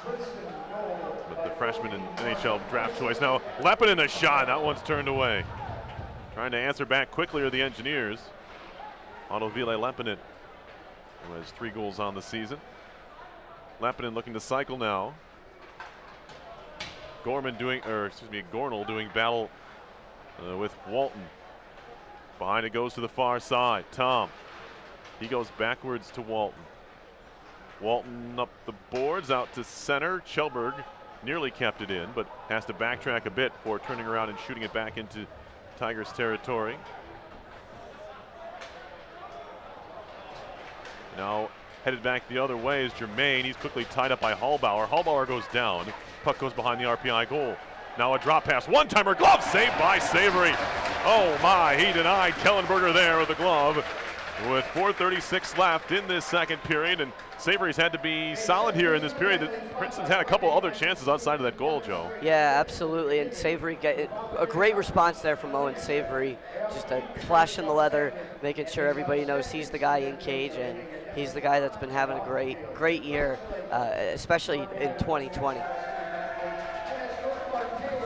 S1: But the freshman and NHL draft choice. Now Lepinen a shot, that one's turned away. Trying to answer back quickly are the Engineers. Autovile Lepinen, who has 3 goals on the season. Lepinen looking to cycle now. Gornell doing battle with Walton. Behind it goes to the far side. Tom. He goes backwards to Walton. Walton up the boards, out to center. Kjellberg nearly kept it in, but has to backtrack a bit before turning around and shooting it back into Tigers territory. Now headed back the other way is Germain. He's quickly tied up by Hallbauer. Hallbauer goes down. Puck goes behind the RPI goal. Now a drop pass. One-timer glove saved by Savory. Oh my, he denied Kellenberger there with the glove. With 4:36 left in this second period, and Savory's had to be solid here in this period. Princeton's had a couple other chances outside of that goal, Joe.
S2: Yeah, absolutely, and Savory got a great response there from Owen Savory. Just a flash in the leather, making sure everybody knows he's the guy in cage, and he's the guy that's been having a great year, especially in 2020.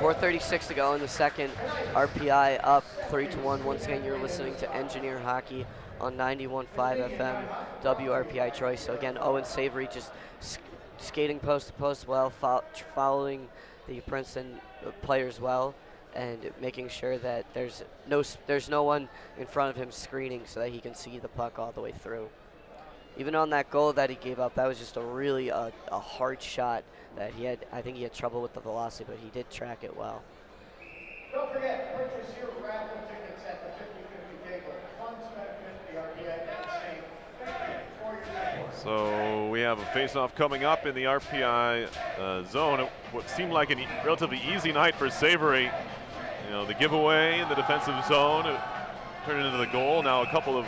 S2: 4:36 to go in the second. RPI up 3-1. Once again, you're listening to Engineer Hockey on 91.5 FM WRPI Troy. So again, Owen Savory just skating post to post well, following the Princeton players well, and making sure that there's no one in front of him screening so that he can see the puck all the way through. Even on that goal that he gave up, that was just a really a hard shot that he had. I think he had trouble with the velocity, but he did track it well.
S3: Don't forget, purchase your raffle tickets at the 50/50 table. Funds benefit the RPI and for your network.
S1: So we have a face-off coming up in the RPI zone. What seemed like a relatively easy night for Savory. You know, the giveaway in the defensive zone. turn it into the goal. Now a couple of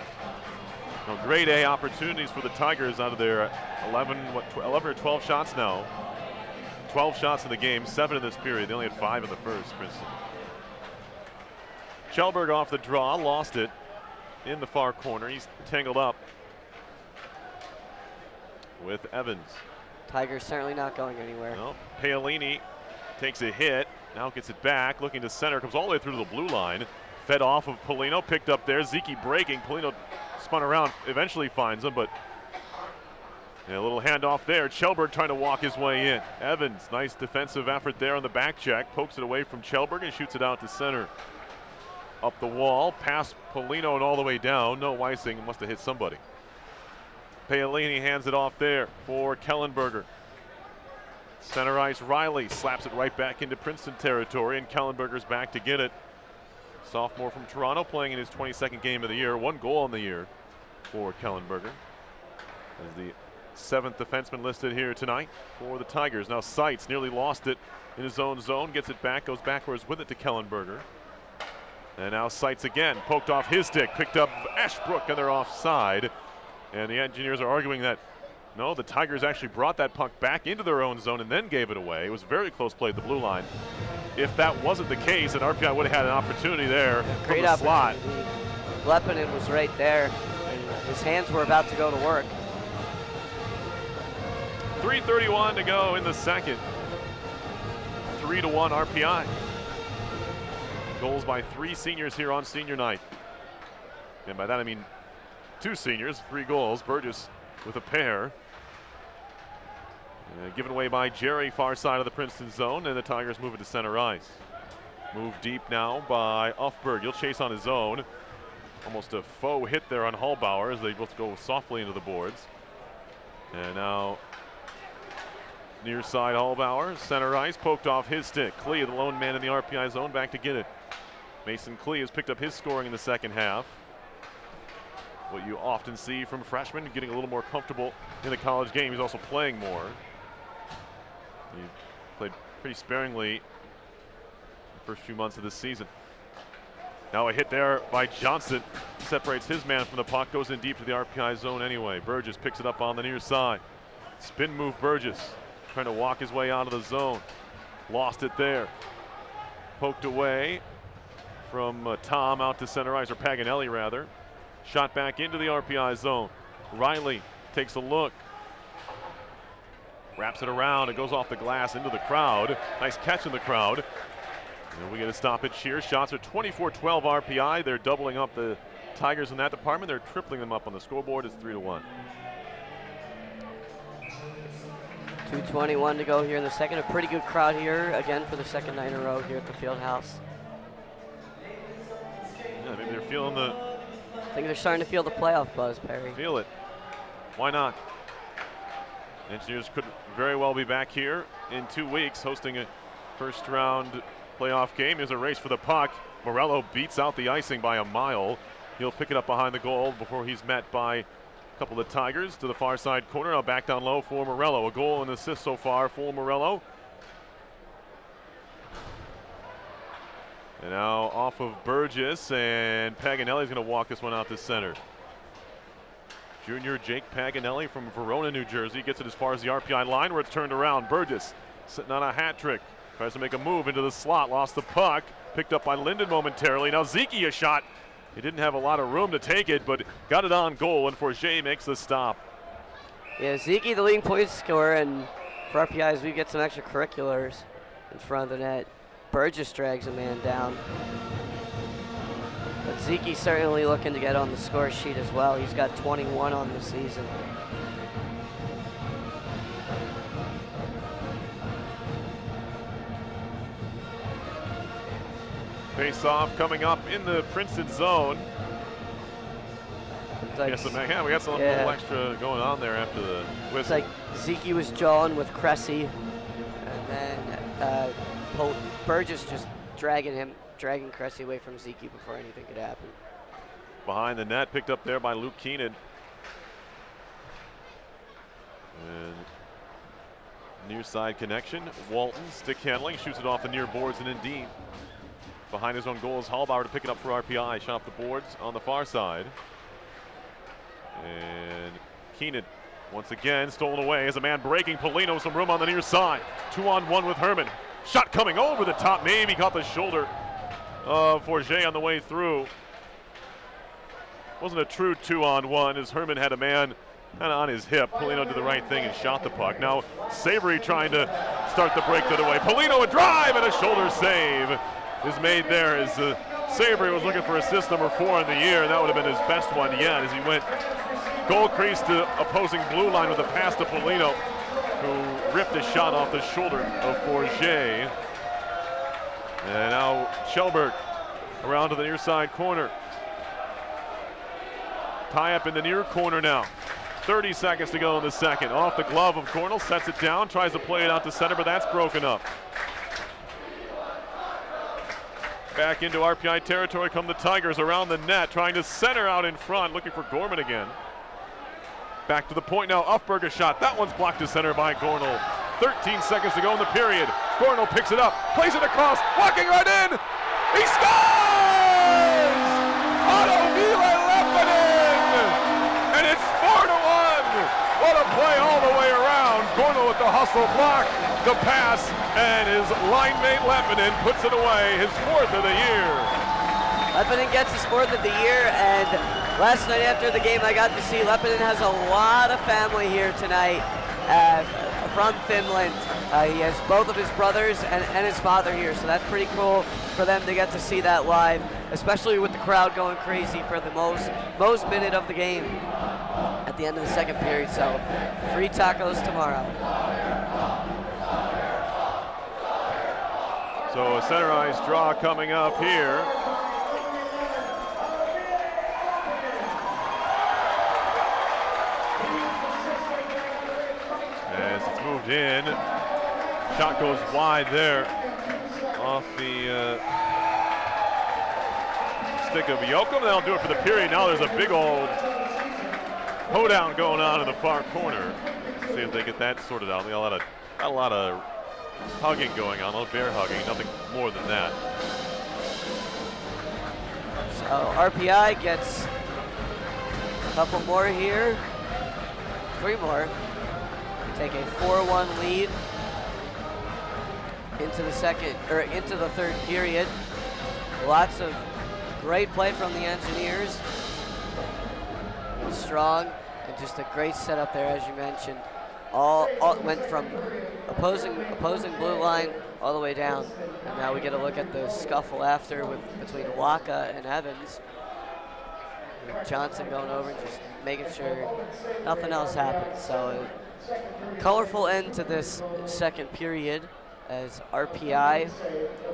S1: grade A opportunities for the Tigers out of their 11 or 12 shots now. 12 shots in the game, 7 in this period. They only had 5 in the first, Princeton. Kjellberg off the draw, lost it in the far corner. He's tangled up with Evans.
S2: Tigers certainly not going anywhere.
S1: No, Paolini takes a hit, now gets it back, looking to center, comes all the way through to the blue line. Fed off of Polino, picked up there. Ziki breaking. Polino spun around, eventually finds him, but a little handoff there. Kjellberg trying to walk his way in. Evans, nice defensive effort there on the back check. Pokes it away from Kjellberg and shoots it out to center. Up the wall, past Polino and all the way down. No, Weissing must have hit somebody. Paolini hands it off there for Kellenberger. Center ice, Riley slaps it right back into Princeton territory, and Kellenberger's back to get it. Sophomore from Toronto, playing in his 22nd game of the year. 1 goal in the year for Kellenberger. As the 7th defenseman listed here tonight for the Tigers. Now Seitz nearly lost it in his own zone, gets it back, goes backwards with it to Kellenberger. And now Seitz again, poked off his stick, picked up Ashbrook, and they're offside. And the engineers are arguing that, no, the Tigers actually brought that puck back into their own zone and then gave it away. It was very close play at the blue line. If that wasn't the case, then RPI would have had an opportunity there from the slot.
S2: Lepinen was right there, and his hands were about to go to work.
S1: 3:31 to go in the second. 3-1 RPI. Goals by 3 seniors here on senior night. And by that I mean 2 seniors, 3 goals. Burgess with a pair. Given away by Jerry, far side of the Princeton zone, and the Tigers move it to center ice. Move deep now by Ufberg. He'll chase on his own. Almost a faux hit there on Hallbauer as they both go softly into the boards. And now near side Hallbauer, center ice, poked off his stick. Klee, the lone man in the RPI zone, back to get it. Mason Klee has picked up his scoring in the second half. What you often see from freshmen, getting a little more comfortable in the college game. He's also playing more. He played pretty sparingly the first few months of this season. Now a hit there by Johnson. Separates his man from the puck, goes in deep to the RPI zone anyway. Burgess picks it up on the near side. Spin move Burgess, trying to walk his way out of the zone. Lost it there. Poked away from Tom out to center ice, or Paganelli rather. Shot back into the RPI zone. Riley takes a look. Wraps it around. It goes off the glass into the crowd. Nice catch in the crowd. And we get a stoppage here. Shots are 24-12 RPI. They're doubling up the Tigers in that department. They're tripling them up on the scoreboard. It's 3-1.
S2: 2:21 to go here in the second. A pretty good crowd here again for the second night in a row here at the field house.
S1: Yeah, maybe they're feeling the...
S2: I think they're starting to feel the playoff buzz, Perry.
S1: Feel it. Why not? Engineers could very well be back here in 2 weeks hosting a first round playoff game. Here's a race for the puck. Morello beats out the icing by a mile. He'll pick it up behind the goal before he's met by a couple of the Tigers to the far side corner. Now back down low for Morello. A goal and assist so far for Morello. And now off of Burgess, and Paganelli's going to walk this one out to center. Junior Jake Paganelli from Verona, New Jersey, gets it as far as the RPI line where it's turned around. Burgess sitting on a hat trick. Tries to make a move into the slot, lost the puck. Picked up by Linden momentarily. Now Ziki a shot. He didn't have a lot of room to take it, but got it on goal, and Forget makes the stop.
S2: Yeah, Ziki the leading point scorer, and for RPIs we get some extracurriculars in front of the net. Burgess drags a man down. But Ziki certainly looking to get on the score sheet as well. He's got 21 on the season.
S1: Face-off coming up in the Princeton zone.
S2: Like,
S1: we got some little extra going on there after the whistle.
S2: It's like Ziki was jawing with Cressy, and then Burgess just dragging Cressy away from Ziki before anything could happen.
S1: Behind the net, picked up there by Luke Keenan. And near side connection. Walton, stick handling, shoots it off the near boards and indeed behind his own goals. Hallbauer to pick it up for RPI. Shot off the boards on the far side. And Keenan once again stolen away as a man breaking. Polino some room on the near side. 2-on-1 with Herman. Shot coming over the top. Maybe caught the shoulder of Forget on the way through. Wasn't a true 2-on-1 as Herman had a man kind of on his hip. Polino did the right thing and shot the puck. Now Savory trying to start the break the other way. Polino a drive and a shoulder save is made there as Savory was looking for assist number 4 in the year, and that would have been his best one yet as he went goal crease to opposing blue line with a pass to Polino, who ripped a shot off the shoulder of Forget. And now Shelberg around to the near side corner. Tie up in the near corner now. 30 seconds to go in the second. Off the glove of Cornell, sets it down, tries to play it out to center, but that's broken up. Back into RPI territory come the Tigers around the net, trying to center out in front, looking for Gorman again. Back to the point now, Ufberg a shot. That one's blocked to center by Gornell. 13 seconds to go in the period. Gornell picks it up, plays it across, walking right in. He scores! Otto Ville Leppänen! And it's 4-1. What a play all the way around. Gornell with the hustle block, the pass, and his line mate Leppänen puts it away, his 4th of the year.
S2: Leppänen gets his 4th of the year, and last night after the game I got to see Leppänen has a lot of family here tonight from Finland. He has both of his brothers and his father here, so that's pretty cool for them to get to see that live, especially with the crowd going crazy for the most minute of the game at the end of the second period. So free tacos tomorrow.
S1: So a center ice draw coming up here. As it's moved in, shot goes wide there off the stick of Yoakum. That'll do it for the period. Now there's a big old hoedown going on in the far corner. See if they get that sorted out. They got a lot of hugging going on, a little bear hugging, nothing more than that.
S2: So RPI gets a couple more here, 3 more. Take a 4-1 lead into the third period. Lots of great play from the Engineers. Strong and just a great setup there, as you mentioned. All went from opposing blue line all the way down, and now we get a look at the scuffle after between Waka and Evans. Johnson going over and just making sure nothing else happens. So a colorful end to this second period as RPI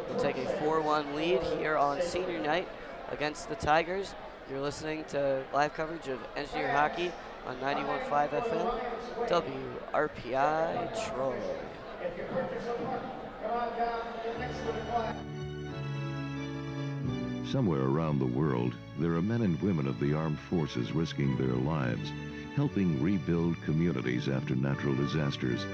S2: will take a 4-1 lead here on senior night against the Tigers. You're listening to live coverage of Engineer Hockey on 91.5 FM, WRPI Troy.
S4: Somewhere around the world, there are men and women of the armed forces risking their lives, helping rebuild communities after natural disasters.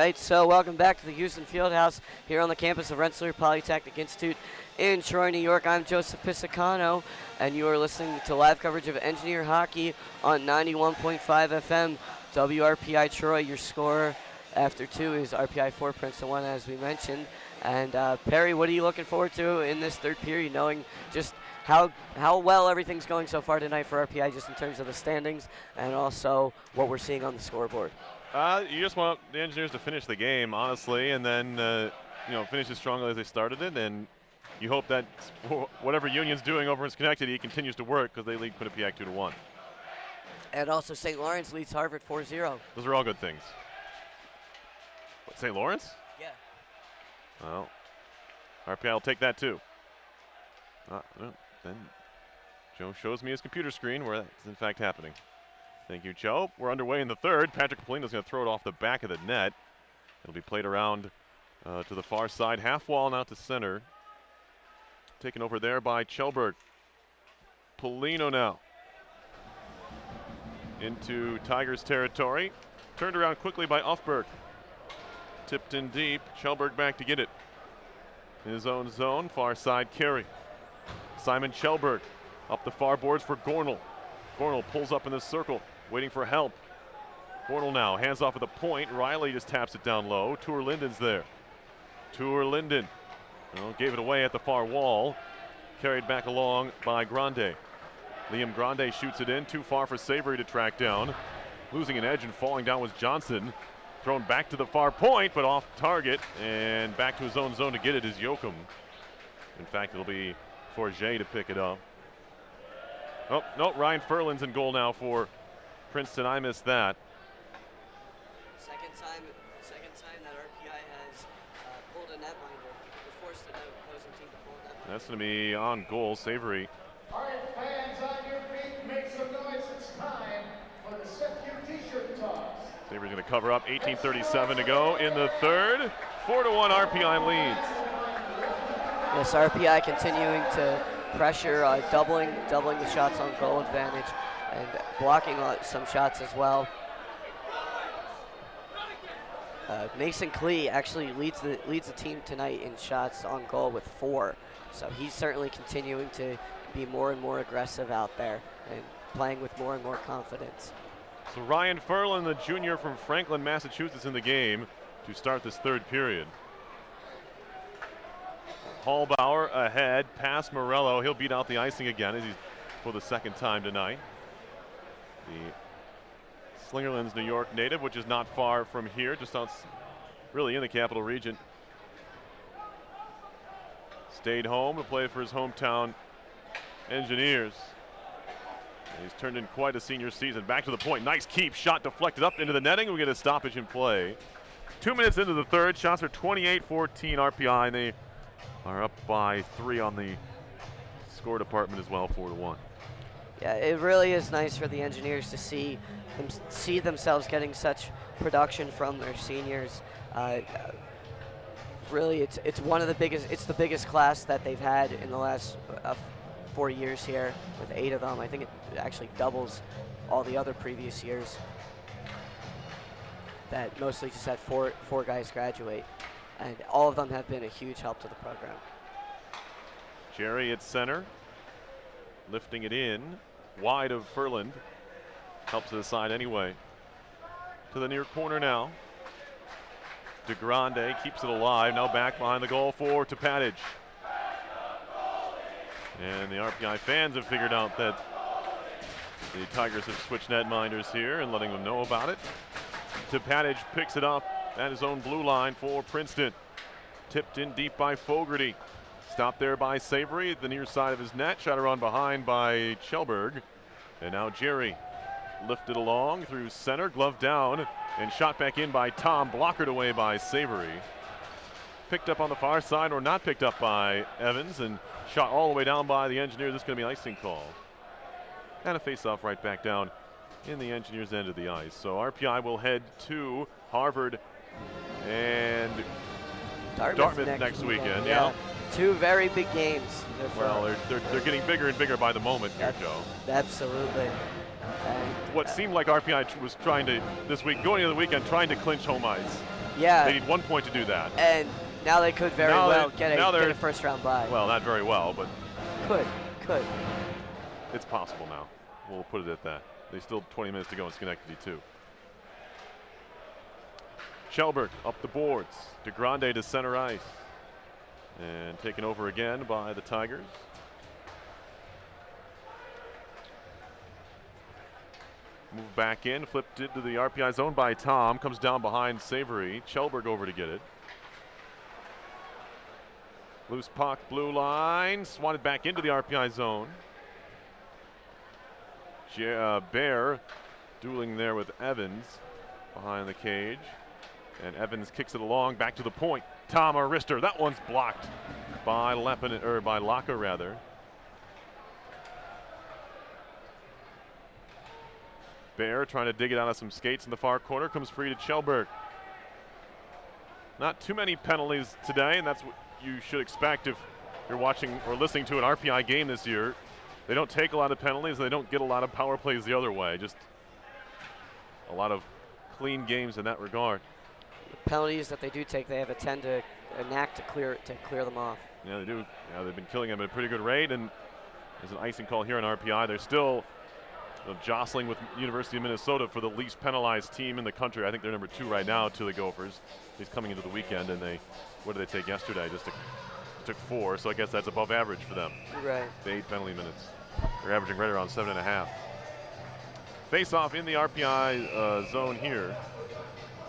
S2: right, so welcome back to the Houston Fieldhouse here on the campus of Rensselaer Polytechnic Institute in Troy, New York. I'm Joseph Pisacano, and you are listening to live coverage of Engineer Hockey on 91.5 FM WRPI Troy. Your score after 2 is RPI 4, Princeton 1, as we mentioned. And Perry, what are you looking forward to in this third period, knowing just how well everything's going so far tonight for RPI, just in terms of the standings and also what we're seeing on the scoreboard?
S1: You just want the Engineers to finish the game, honestly, and then finish as strongly as they started it. And you hope that whatever Union's doing over in Schenectady continues to work, because they lead Quinnipiac 2-1.
S2: And also St. Lawrence leads Harvard 4-0.
S1: Those are all good things. What, St. Lawrence?
S2: Yeah.
S1: Well, RPI will take that too. Then Joe shows me his computer screen where that's in fact happening. Thank you, Joe. We're underway in the third. Patrick Polino's going to throw it off the back of the net. It'll be played around to the far side, half wall and out to center. Taken over there by Kjellberg. Polino now into Tigers territory. Turned around quickly by Uffberg. Tipped in deep. Kjellberg back to get it. In his own zone, far side carry. Simon Kjellberg up the far boards for Gornell. Gornell pulls up in the circle, waiting for help. Gornell now, hands off at the point. Riley just taps it down low. Tour Linden's there. Tour Linden gave it away at the far wall. Carried back along by Grande. Liam Grande shoots it in, too far for Savory to track down. Losing an edge and falling down was Johnson. Thrown back to the far point, but off target, and back to his own zone to get it is Yoakum. In fact, it'll be Forget to pick it up. Oh, no, Ryan Furlan's in goal now for Princeton. I missed that.
S2: Second time that RPI has pulled a netminder, or forced the opposing team to pull a netminder.
S1: That's going to be on goal, Savory.
S3: All right, fans on your feet, make some noise. It's time for the Set Your T-shirt toss.
S1: Savory's going to cover up. 18:37 to go in the third. 4-1 RPI leads.
S2: Yes, RPI continuing to pressure, doubling the shots on goal advantage, and blocking some shots as well. Mason Klee actually leads the team tonight in shots on goal with 4, so he's certainly continuing to be more and more aggressive out there and playing with more and more confidence.
S1: So Ryan Furlan, the junior from Franklin, Massachusetts, in the game to start this third period. Hallbauer ahead, past Morello. He'll beat out the icing again as he's for the second time tonight. The Slingerland's New York native, which is not far from here, just really in the capital region. Stayed home to play for his hometown Engineers. And he's turned in quite a senior season. Back to the point, nice keep, shot deflected up into the netting. We get a stoppage in play. 2 minutes into the third, shots are 28-14 RPI, and they are up by 3 on the score department as well, 4-1.
S2: Yeah, it really is nice for the Engineers to see themselves getting such production from their seniors. Really, it's one of the biggest. It's the biggest class that they've had in the last 4 years here, with 8 of them. I think it actually doubles all the other previous years that mostly just had four guys graduate. And all of them have been a huge help to the program.
S1: Jerry at center, lifting it in, wide of Furland. Helps to the side anyway. To the near corner now. DeGrande keeps it alive, now back behind the goal for Topatic. And the RPI fans have figured out that the Tigers have switched netminders here and letting them know about it. Topatic picks it up at his own blue line for Princeton. Tipped in deep by Fogarty. Stopped there by Savory at the near side of his net. Shot around behind by Kjellberg. And now Jerry lifted along through center, glove down, and shot back in by Tom, blockered away by Savory. Picked up on the far side, or not picked up by Evans, and shot all the way down by the Engineers. This is going to be icing call. And a face-off right back down in the Engineers' end of the ice. So RPI will head to Harvard and Dartmouth next weekend. Yeah.
S2: 2 very big games.
S1: Well, they're getting bigger and bigger by the moment here, Joe.
S2: Absolutely.
S1: What seemed like RPI was trying to, this week, going into the weekend, trying to clinch home ice.
S2: Yeah.
S1: They need 1 point to do that.
S2: And now they could very
S1: Now
S2: well
S1: they-
S2: get
S1: now
S2: a
S1: they're-
S2: first round bye.
S1: Well, not very well, but
S2: Could.
S1: it's possible now. We'll put it at that. They still have 20 minutes to go in Schenectady, too. Shelberg up the boards. DeGrande to center ice. And taken over again by the Tigers. Move back in, flipped into the RPI zone by Tom. Comes down behind Savory. Shelberg over to get it. Loose puck, blue line. Swatted back into the RPI zone. Bear dueling there with Evans behind the cage. And Evans kicks it along, back to the point. Tom Arister, that one's blocked by by Laka rather. Bear trying to dig it out of some skates in the far corner, comes free to Shelberg. Not too many penalties today, and that's what you should expect if you're watching or listening to an RPI game this year. They don't take a lot of penalties, they don't get a lot of power plays the other way. Just a lot of clean games in that regard.
S2: The penalties that they do take, they have a knack to clear them off.
S1: Yeah, they do. Yeah, they've been killing them at a pretty good rate, and there's an icing call here on RPI. They're still jostling with University of Minnesota for the least penalized team in the country. I think they're number 2 right now to the Gophers. He's coming into the weekend, and what did they take yesterday? Just took 4, so I guess that's above average for them.
S2: Right.
S1: The 8 penalty minutes. They're averaging right around 7.5. Face off in the RPI zone here.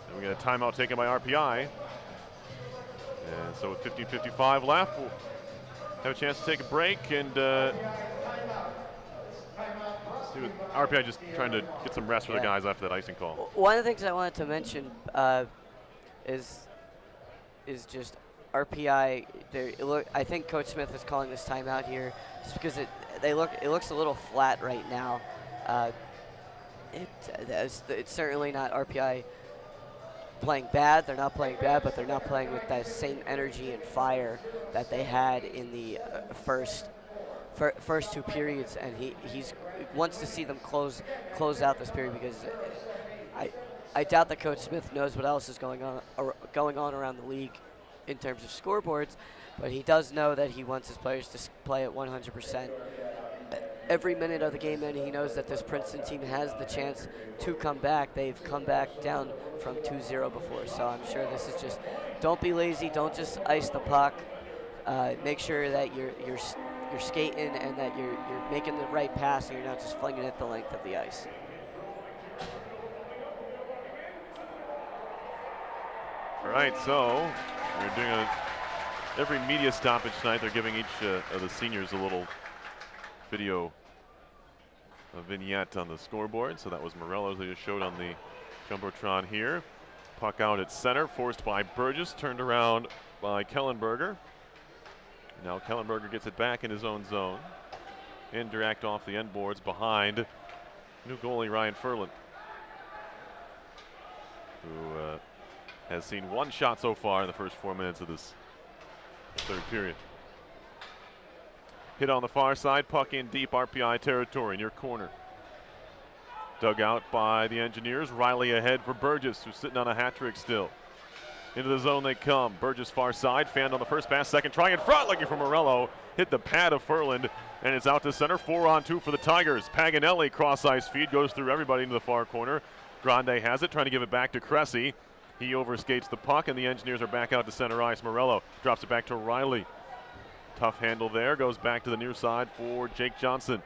S1: And we got a timeout taken by RPI. And so with 15:55 left, we'll have a chance to take a break and see what RPI just trying to get some rest for the guys after that icing call.
S2: One of the things I wanted to mention is just RPI. I think Coach Smith is calling this timeout here just because it looks a little flat right now. It's certainly not RPI playing bad. They're not playing bad, but they're not playing with that same energy and fire that they had in the first 2 periods. And he wants to see them close out this period because I doubt that Coach Smith knows what else is going on around the league in terms of scoreboards, but he does know that he wants his players to play at 100%. Every minute of the game, and he knows that this Princeton team has the chance to come back. They've come back down from 2-0 before, so I'm sure this is just, don't be lazy, don't just ice the puck. Make sure that you're skating and that you're making the right pass and you're not just flinging it the length of the ice.
S1: All right, so we're doing every media stoppage tonight. They're giving each of the seniors a little video vignette on the scoreboard. So that was Morello's they just showed on the Jumbotron here. Puck out at center, forced by Burgess, turned around by Kellenberger. Now Kellenberger gets it back in his own zone. Indirect off the end boards behind new goalie Ryan Ferland, who has seen 1 shot so far in the first 4 minutes of this 3rd period. Hit on the far side, puck in deep RPI territory, near corner. Dug out by the Engineers. Riley ahead for Burgess, who's sitting on a hat trick still. Into the zone they come. Burgess far side, fanned on the first pass, second try in front, looking for Morello. Hit the pad of Ferland, and it's out to center. 4-on-2 for the Tigers. Paganelli cross-ice feed, goes through everybody into the far corner. Grande has it, trying to give it back to Cressy. He overskates the puck, and the Engineers are back out to center ice. Morello drops it back to Riley. Tough handle there, goes back to the near side for Jake Johnson.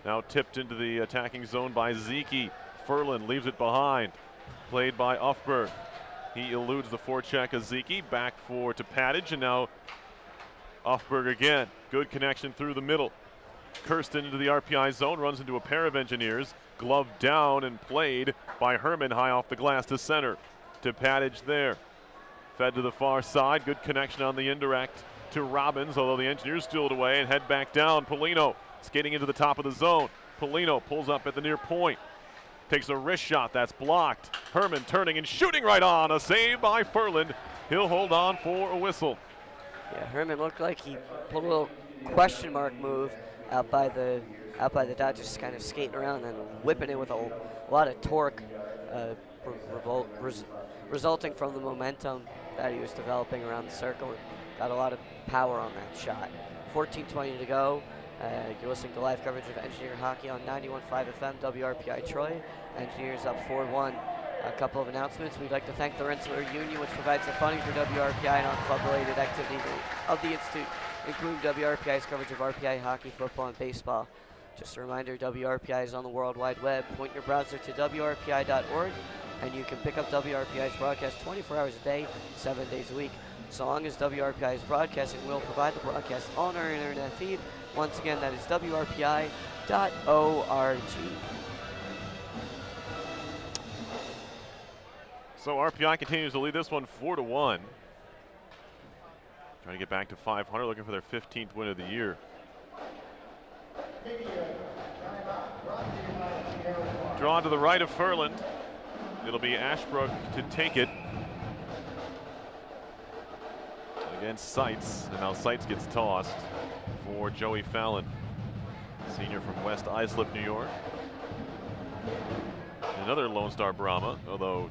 S1: Now tipped into the attacking zone by Zeke. Ferland leaves it behind. Played by Uffberg. He eludes the forecheck of Zeke. Back to Padage, and now Uffberg again. Good connection through the middle. Kirsten into the RPI zone, runs into a pair of Engineers. Glove down and played by Herman high off the glass to center. To Padage there. Fed to the far side. Good connection on the indirect to Robbins, although the Engineers steal it away and head back down. Polino skating into the top of the zone. Polino pulls up at the near point. Takes a wrist shot, that's blocked. Herman turning and shooting right on. A save by Ferland. He'll hold on for a whistle.
S2: Yeah, Herman looked like he pulled a little question mark move out by the dot, just kind of skating around and whipping it with a lot of torque. resulting from the momentum that he was developing around the circle, and got a lot of power on that shot. 14:20 to go. You're listening to live coverage of Engineer Hockey on 91.5 FM WRPI Troy. Engineers up 4-1. A couple of announcements. We'd like to thank the Rensselaer Union, which provides the funding for WRPI and non-club-related activities of the Institute, including WRPI's coverage of RPI hockey, football, and baseball. Just a reminder, WRPI is on the World Wide Web. Point your browser to WRPI.org, and you can pick up WRPI's broadcast 24 hours a day, 7 days a week. So long as WRPI is broadcasting, we'll provide the broadcast on our internet feed. Once again, that is WRPI.org.
S1: So RPI continues to lead this one 4-1. Trying to get back to 500, looking for their 15th win of the year. Drawn to the right of Furland. It'll be Ashbrook to take it against Seitz, and now Seitz gets tossed for Joey Fallon, senior from West Islip, New York. Another Lone Star Brahma, although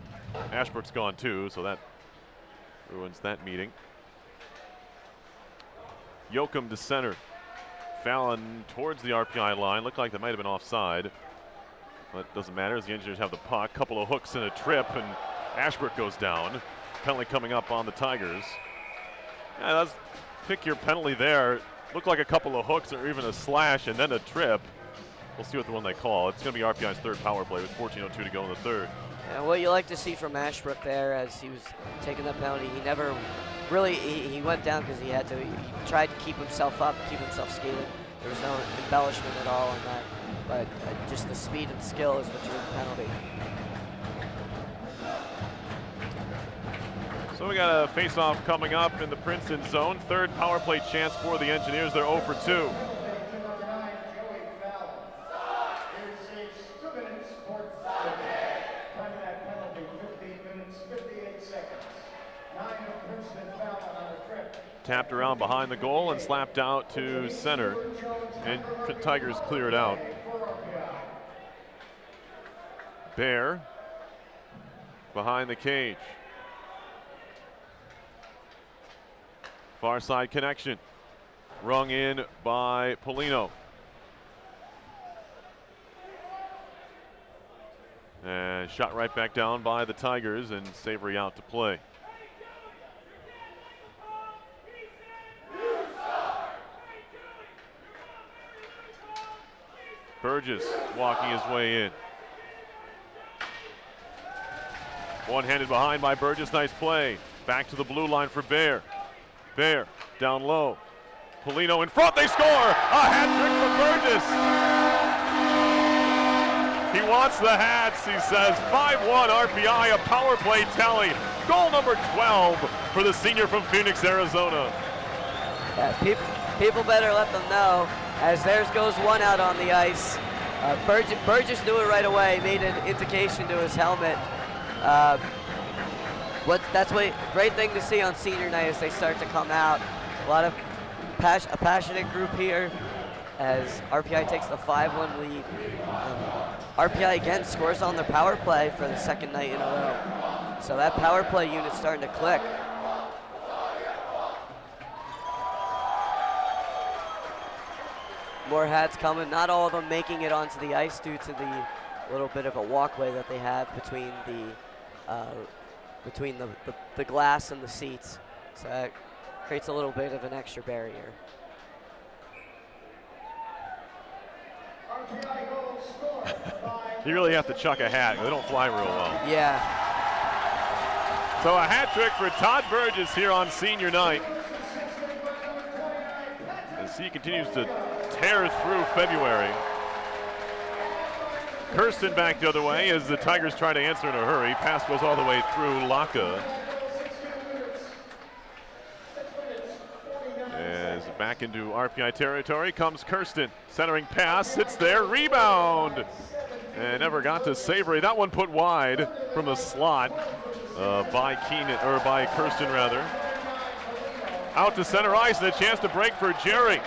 S1: Ashbrook's gone too, so that ruins that meeting. Yoakum to center. Fallon towards the RPI line. Looked like they might have been offside, but doesn't matter as the Engineers have the puck. Couple of hooks and a trip, and Ashbrook goes down. Penalty coming up on the Tigers. Yeah, that's pick your penalty there. Looked like a couple of hooks or even a slash and then a trip. We'll see what the one they call. It's going to be RPI's third power play with 14:02 to go in the third.
S2: And what you like to see from Ashbrook there as he was taking that penalty, he never really, he went down because he had to, he tried to keep himself up, keep himself skating. There was no embellishment at all on that, but just the speed and skill is what drew the penalty.
S1: So we got a face-off coming up in the Princeton zone. Third power play chance for the Engineers. They're 0 for 2. Tapped around behind the goal and slapped out to center, and Tigers clear it out. Bear behind the cage. Far side connection, rung in by Polino. And shot right back down by the Tigers, and Savory out to play. Burgess walking his way in. One-handed behind by Burgess, nice play. Back to the blue line for Bear. Bear down low. Polino in front, they score! A hat trick for Burgess. He wants the hats, he says. 5-1 RPI, a power play tally. Goal number 12 for the senior from Phoenix, Arizona.
S2: Yeah, people better let them know, as theirs goes one out on the ice. Burgess knew it right away, made an indication to his helmet. That's what great thing to see on senior night as they start to come out. A lot of a passionate group here as RPI takes the 5-1 lead. RPI again scores on their power play for the second night in a row. So that power play unit's starting to click. More hats coming, not all of them making it onto the ice due to the little bit of a walkway that they have between the glass and the seats. So that creates a little bit of an extra barrier.
S1: You really have to chuck a hat. They don't fly real well.
S2: Yeah.
S1: So a hat trick for Todd Burgess here on senior night, as he continues to tear through February. Kirsten back the other way as the Tigers try to answer in a hurry. Pass goes all the way through Laka. As back into RPI territory comes Kirsten. Centering pass, sits there, rebound. And never got to Savory. That one put wide from the slot by Kirsten rather. Out to center ice and a chance to break for Jerry.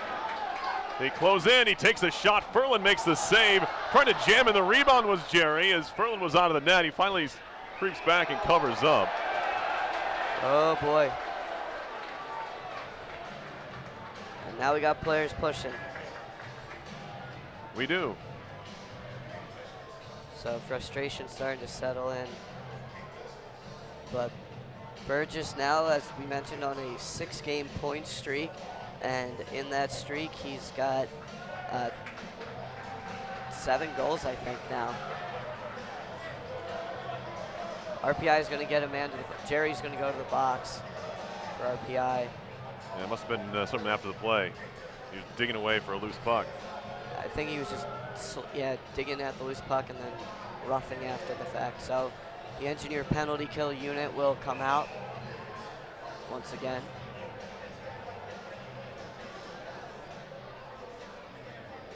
S1: They close in, he takes a shot, Furlan makes the save. Trying to jam in the rebound was Jerry as Furlan was out of the net. He finally Creeps back and covers up.
S2: Oh boy. And now we got players pushing.
S1: We do.
S2: So frustration starting to settle in. But Burgess now, as we mentioned, on a 6-game point streak. And in that streak, he's got 7 goals, I think, now. RPI is going to get a man to the, Jerry's going to go to the box for RPI.
S1: Yeah, it must have been something after the play. He was digging away for a loose puck.
S2: I think he was just, digging at the loose puck and then roughing after the fact. So the engineer penalty kill unit will come out once again.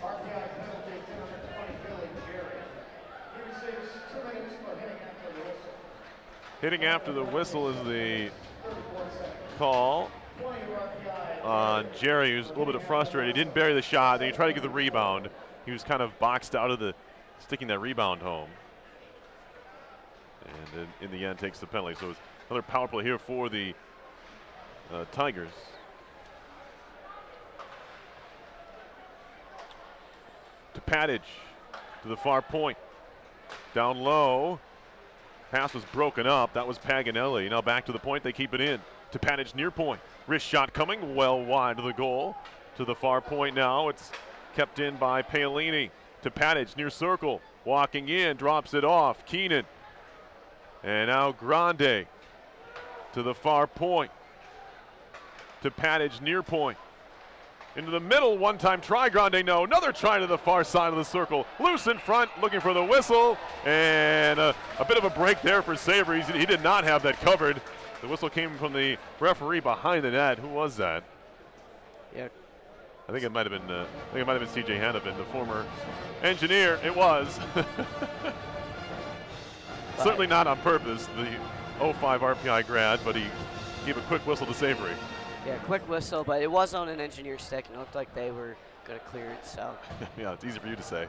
S3: RPI penalty to number 20, Billy Jerry. He receives 2 minutes for hitting after the whistle.
S1: Hitting after the whistle is the call on Jerry, who's a little bit frustrated. He didn't bury the shot, then he tried to get the rebound. He was kind of boxed out of the, sticking that rebound home. And in the end takes the penalty. So it's another power play here for the Tigers. To Padage, to the far point. Down low. Pass was broken up. That was Paganelli. Now back to the point. They keep it in. To Padage near point. Wrist shot coming well wide of the goal. To the far point now. It's kept in by Paolini. To Padage near circle. Walking in. Drops it off. Keenan. And now Grande. To the far point. To Padage near point. Into the middle, one-time try, Grande, no. Another try to the far side of the circle. Loose in front, looking for the whistle. And a bit of a break there for Savory. He did not have that covered. The whistle came from the referee behind the net. Who was that?
S2: Yeah.
S1: I think it might have been C.J. Hannafin, the former engineer. It was. Certainly not on purpose, the 05 RPI grad, but he gave a quick whistle to Savory.
S2: Yeah, quick whistle, but it was on an engineer stick, and it looked like they were going to clear it, so.
S1: Yeah, it's easy for you to say.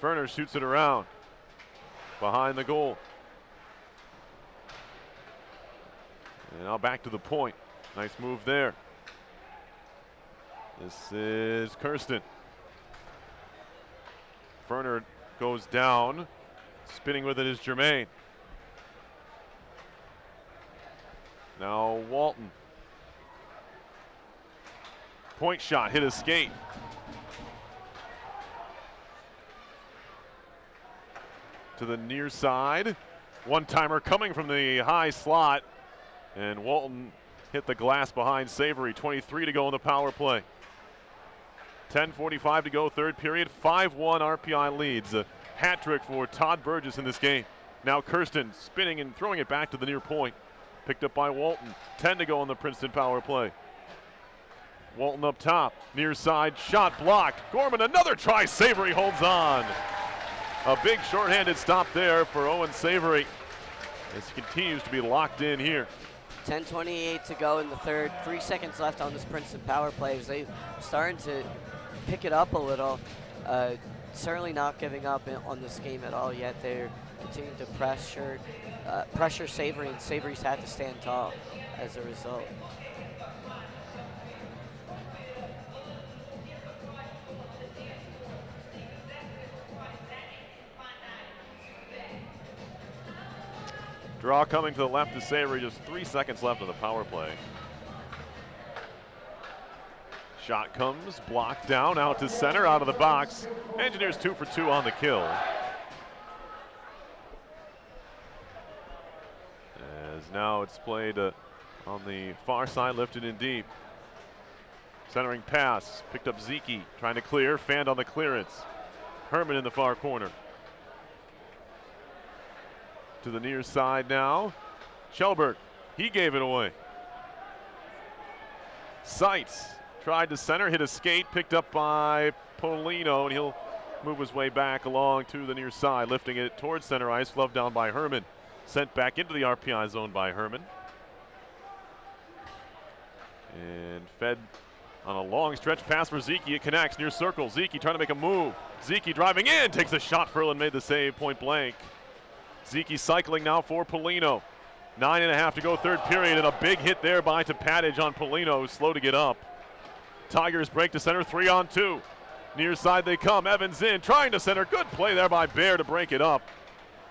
S1: Ferner shoots it around behind the goal. And now back to the point. Nice move there. This is Kirsten. Ferner goes down. Spinning with it is Germain. Now Walton. Point shot, hit his skate. To the near side. One-timer coming from the high slot. And Walton hit the glass behind Savory. 23 to go in the power play. 10:45 to go, third period. 5-1 RPI leads. A hat trick for Todd Burgess in this game. Now Kirsten spinning and throwing it back to the near point. Picked up by Walton. 10 to go on the Princeton power play. Walton up top. Near side shot blocked. Gorman another try. Savory holds on. A big shorthanded stop there for Owen Savory as he continues to be locked in here.
S2: 10:28 to go in the third. 3 seconds left on this Princeton power play. As they starting to pick it up a little. Certainly not giving up on this game at all yet. They're continuing to pressure Savory, and Savory's had to stand tall as a result.
S1: Draw coming to the left of Savory, just 3 seconds left on the power play. Shot comes, blocked down, out to center, out of the box. Engineers 2 for 2 on the kill. As now it's played on the far side, lifted in deep. Centering pass, picked up Zeke, trying to clear, fanned on the clearance. Herman in the far corner. To the near side now. Shelberg, he gave it away. Seitz tried to center, hit a skate, picked up by Polino, and he'll move his way back along to the near side, lifting it towards center ice, glove down by Herman. Sent back into the RPI zone by Herman. And fed On a long stretch pass for Zeke, it connects near circle. Zeke trying to make a move. Zeke driving in, takes a shot. Furlan made the save, point blank. Zeke cycling now for Polino. 9.5 to go, third period, and a big hit there by Tepadage on Polino, slow to get up. Tigers break to center, 3-on-2. Near side they come, Evans in, trying to center. Good play there by Bear to break it up.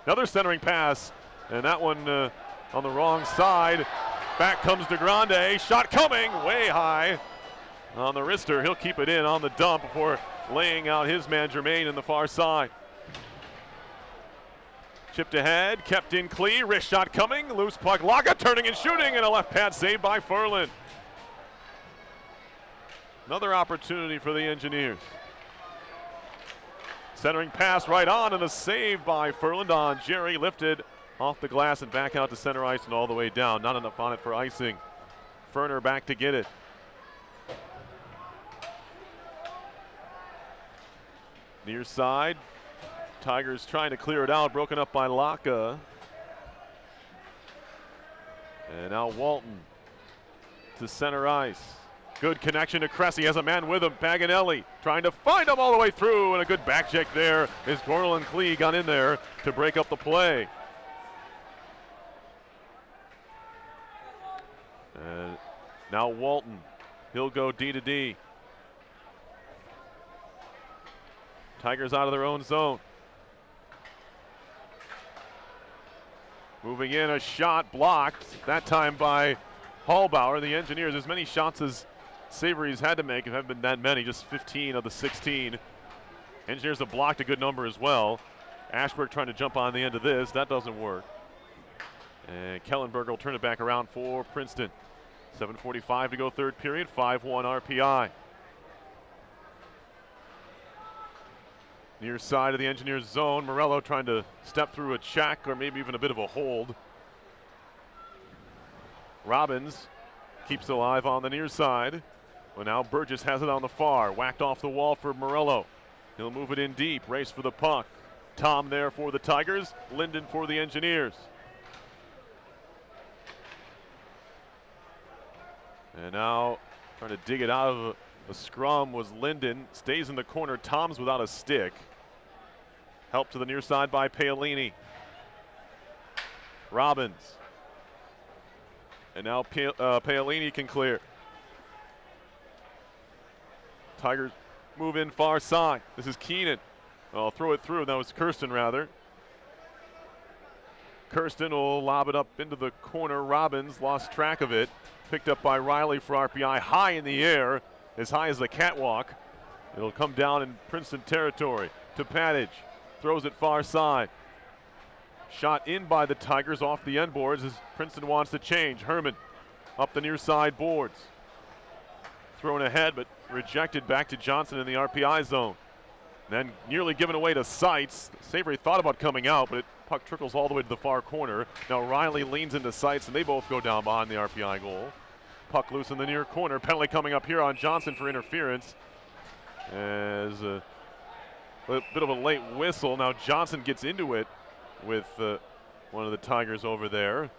S1: Another centering pass, and that one on the wrong side. Back comes DeGrande, shot coming, way high. On the wrister, he'll keep it in on the dump before laying out his man Jermaine in the far side. Chipped ahead, kept in clean, wrist shot coming, loose puck, Laka turning and shooting, and a left pad save by Furlan. Another opportunity for the Engineers. Centering pass right on, and a save by Furlan on Jerry, lifted off the glass and back out to center ice and all the way down. Not enough on it for icing. Ferner back to get it. Near side, Tigers trying to clear it out, broken up by Laka. And now Walton to center ice. Good connection to Cressy, has a man with him, Paganelli trying to find him all the way through, and a good back check there as Gorlin Klee got in there to break up the play. And now Walton, he'll go D to D. Tigers out of their own zone. Moving in, a shot blocked, that time by Hallbauer. The Engineers, as many shots as Savory's had to make, it haven't been that many, just 15 of the 16. Engineers have blocked a good number as well. Ashburg trying to jump on the end of this, that doesn't work. And Kellenberger will turn it back around for Princeton. 7:45 to go, third period, 5-1 RPI. Near side of the Engineers zone, Morello trying to step through a check or maybe even a bit of a hold. Robbins keeps it alive on the near side. Well, now Burgess has it on the far, whacked off the wall for Morello. He'll move it in deep, race for the puck. Tom there for the Tigers, Linden for the Engineers. And now trying to dig it out of the scrum was Linden, stays in the corner, Tom's without a stick. Help to the near side by Paolini. Robbins. And now Paolini can clear. Tigers move in far side. This is Keenan. I'll throw it through. That was Kirsten rather. Kirsten will lob it up into the corner. Robbins lost track of it. Picked up by Riley for RPI. High in the air, as high as the catwalk. It'll come down in Princeton territory. To Padage. Throws it far side. Shot in by the Tigers off the end boards as Princeton wants to change. Herman up the near side boards. Thrown ahead but rejected back to Johnson in the RPI zone. Then nearly given away to Seitz. Savory thought about coming out, but puck trickles all the way to the far corner. Now Riley leans into Seitz and they both go down behind the RPI goal. Puck loose in the near corner. Penalty coming up here on Johnson for interference. As a bit of a late whistle. Now Johnson gets into it with one of the Tigers over there.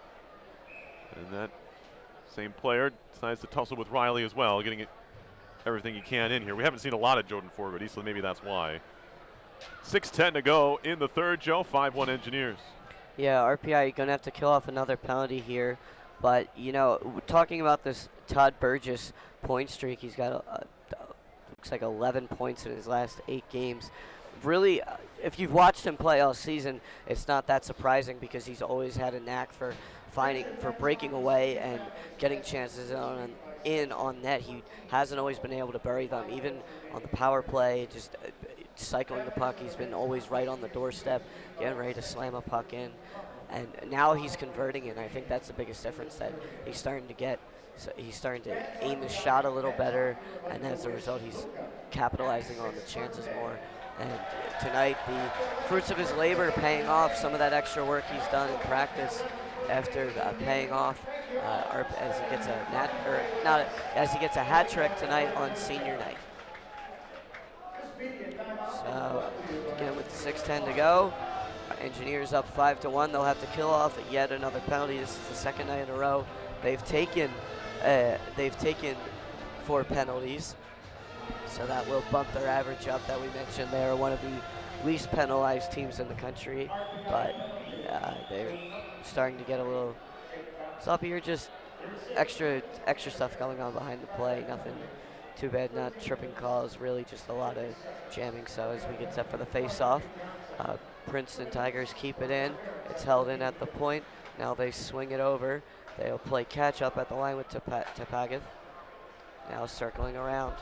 S1: And that same player decides to tussle with Riley as well, getting everything he can in here. We haven't seen a lot of Jordan Fogarty, so maybe that's why. 6:10 to go in the third, Joe. 5-1 Engineers.
S2: Yeah, RPI going to have to kill off another penalty here. But, you know, talking about this Todd Burgess point streak, he's got, looks like 11 points in his last 8 games. Really, if you've watched him play all season, it's not that surprising because he's always had a knack for breaking away and getting chances in on net. He hasn't always been able to bury them, even on the power play, just cycling the puck. He's been always right on the doorstep, getting ready to slam a puck in. And now he's converting, and I think that's the biggest difference that he's starting to get. So he's starting to aim his shot a little better, and as a result, he's capitalizing on the chances more. And tonight, the fruits of his labor paying off. Some of that extra work he's done in practice after paying off as he gets a hat trick tonight on senior night. So again, with 6:10 to go, Engineers up 5-1. They'll have to kill off yet another penalty. This is the second night in a row they've taken 4 penalties. So that will bump their average up that we mentioned. They're one of the least penalized teams in the country, but they're starting to get a little sloppy here. Just extra stuff going on behind the play. Nothing too bad, not tripping calls, really just a lot of jamming. So as we get set for the face-off, Princeton Tigers keep it in. It's held in at the point. Now they swing it over. They'll play catch-up at the line with Tepagath. Now circling around.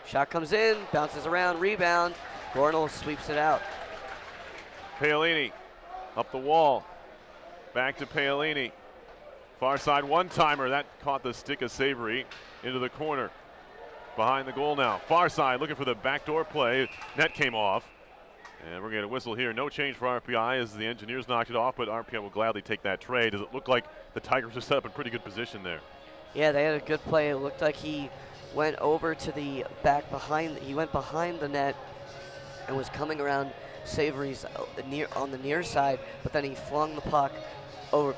S2: Shot comes in, bounces around, rebound. Gornall sweeps it out.
S1: Paolini up the wall. Back to Paolini. Far side one-timer. That caught the stick of Savory into the corner. Behind the goal now. Far side looking for the backdoor play. Net came off. And we're going to whistle here. No change for RPI as the Engineers knocked it off, but RPI will gladly take that trade. Does it look like the Tigers are set up in pretty good position there?
S2: Yeah, they had a good play. It looked like he went over to the back behind. He went behind the net and was coming around Savory's on the near side, but then he flung the puck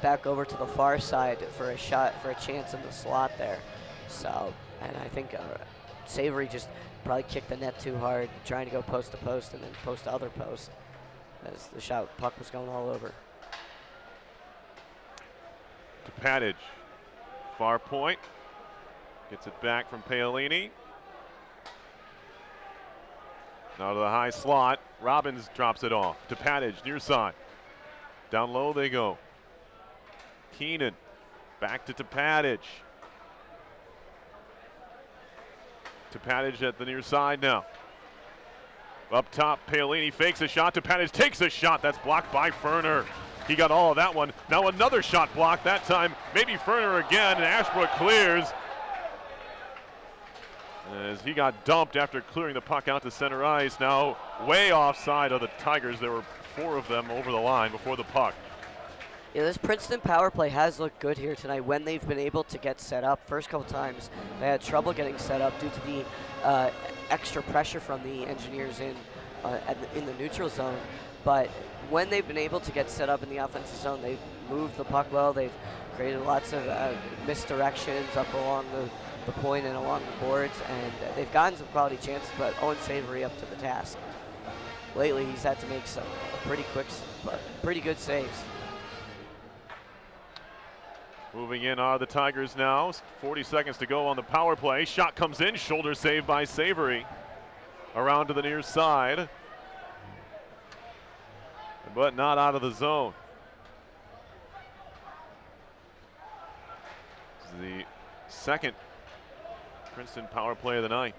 S2: back over to the far side for a shot, for a chance in the slot there. So, and I think Savory just probably kicked the net too hard, trying to go post to post and then post to other post as the puck was going all over.
S1: To Padage. Far point. Gets it back from Paolini. Now to the high slot. Robbins drops it off to Padage, near side. Down low they go. Keenan back to Padage. Padage at the near side now. Up top, Paolini fakes a shot. Padage takes a shot. That's blocked by Ferner. He got all of that one. Now another shot blocked. That time, maybe Ferner again, and Ashbrook clears. As he got dumped after clearing the puck out to center ice. Now way offside of the Tigers. There were 4 of them over the line before the puck.
S2: Yeah, this Princeton power play has looked good here tonight when they've been able to get set up. First couple times they had trouble getting set up due to the extra pressure from the Engineers in the neutral zone. But when they've been able to get set up in the offensive zone, they've moved the puck well. They've created lots of misdirections up along the point and along the boards, and they've gotten some quality chances, but Owen Savory up to the task. Lately he's had to make some pretty good saves.
S1: Moving in are the Tigers now. 40 seconds to go on the power play. Shot comes in, shoulder save by Savory. Around to the near side, but not out of the zone. This is the second Princeton power play of the night.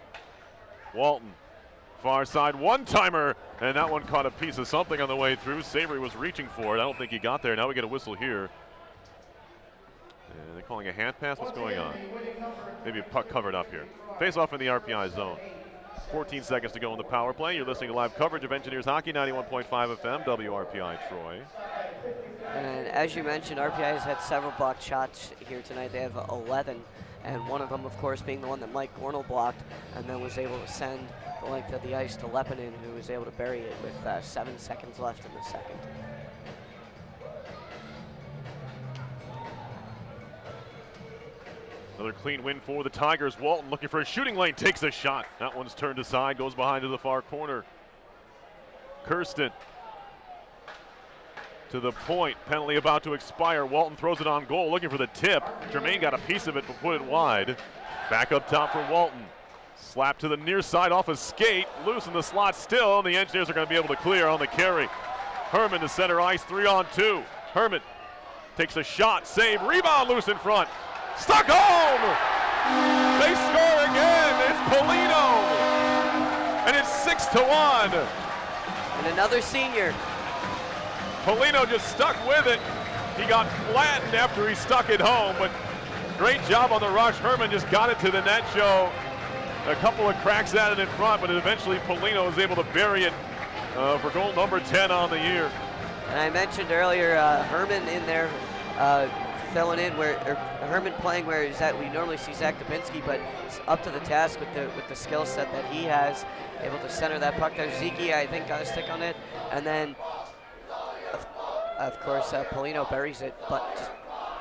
S1: Walton, far side one-timer, and that one caught a piece of something on the way through. Savory was reaching for it. I don't think he got there. Now we get a whistle here. They're calling a hand pass. What's going on? Maybe a puck covered up here. Face off in the RPI zone. 14 seconds to go in the power play. You're listening to live coverage of Engineers Hockey, 91.5 FM, WRPI Troy.
S2: And as you mentioned, RPI has had several blocked shots here tonight. They have 11, and one of them, of course, being the one that Mike Gornall blocked, and then was able to send the length of the ice to Lepinen, who was able to bury it with 7 seconds left in the second.
S1: Another clean win for the Tigers. Walton looking for a shooting lane, takes a shot. That one's turned aside, goes behind to the far corner. Kirsten to the point, penalty about to expire. Walton throws it on goal, looking for the tip. Germain got a piece of it, but put it wide. Back up top for Walton. Slap to the near side off a skate, loose in the slot still, and the Engineers are going to be able to clear on the carry. Herman to center ice, 3-on-2. Herman takes a shot, save, rebound loose in front. Stockholm! They score again. It's Polino. And it's 6-1.
S2: And another senior.
S1: Polino just stuck with it. He got flattened after he stuck it home, but great job on the rush. Herman just got it to the net, Joe. A couple of cracks at it in front, but eventually Polino was able to bury it for goal number 10 on the year.
S2: And I mentioned earlier Herman in there filling in where Herman playing where he's at. We normally see Zach Dubinsky, but it's up to the task with the skill set that he has, able to center that puck there. Zeke, I think, got a stick on it, and then of course Polino buries it, but just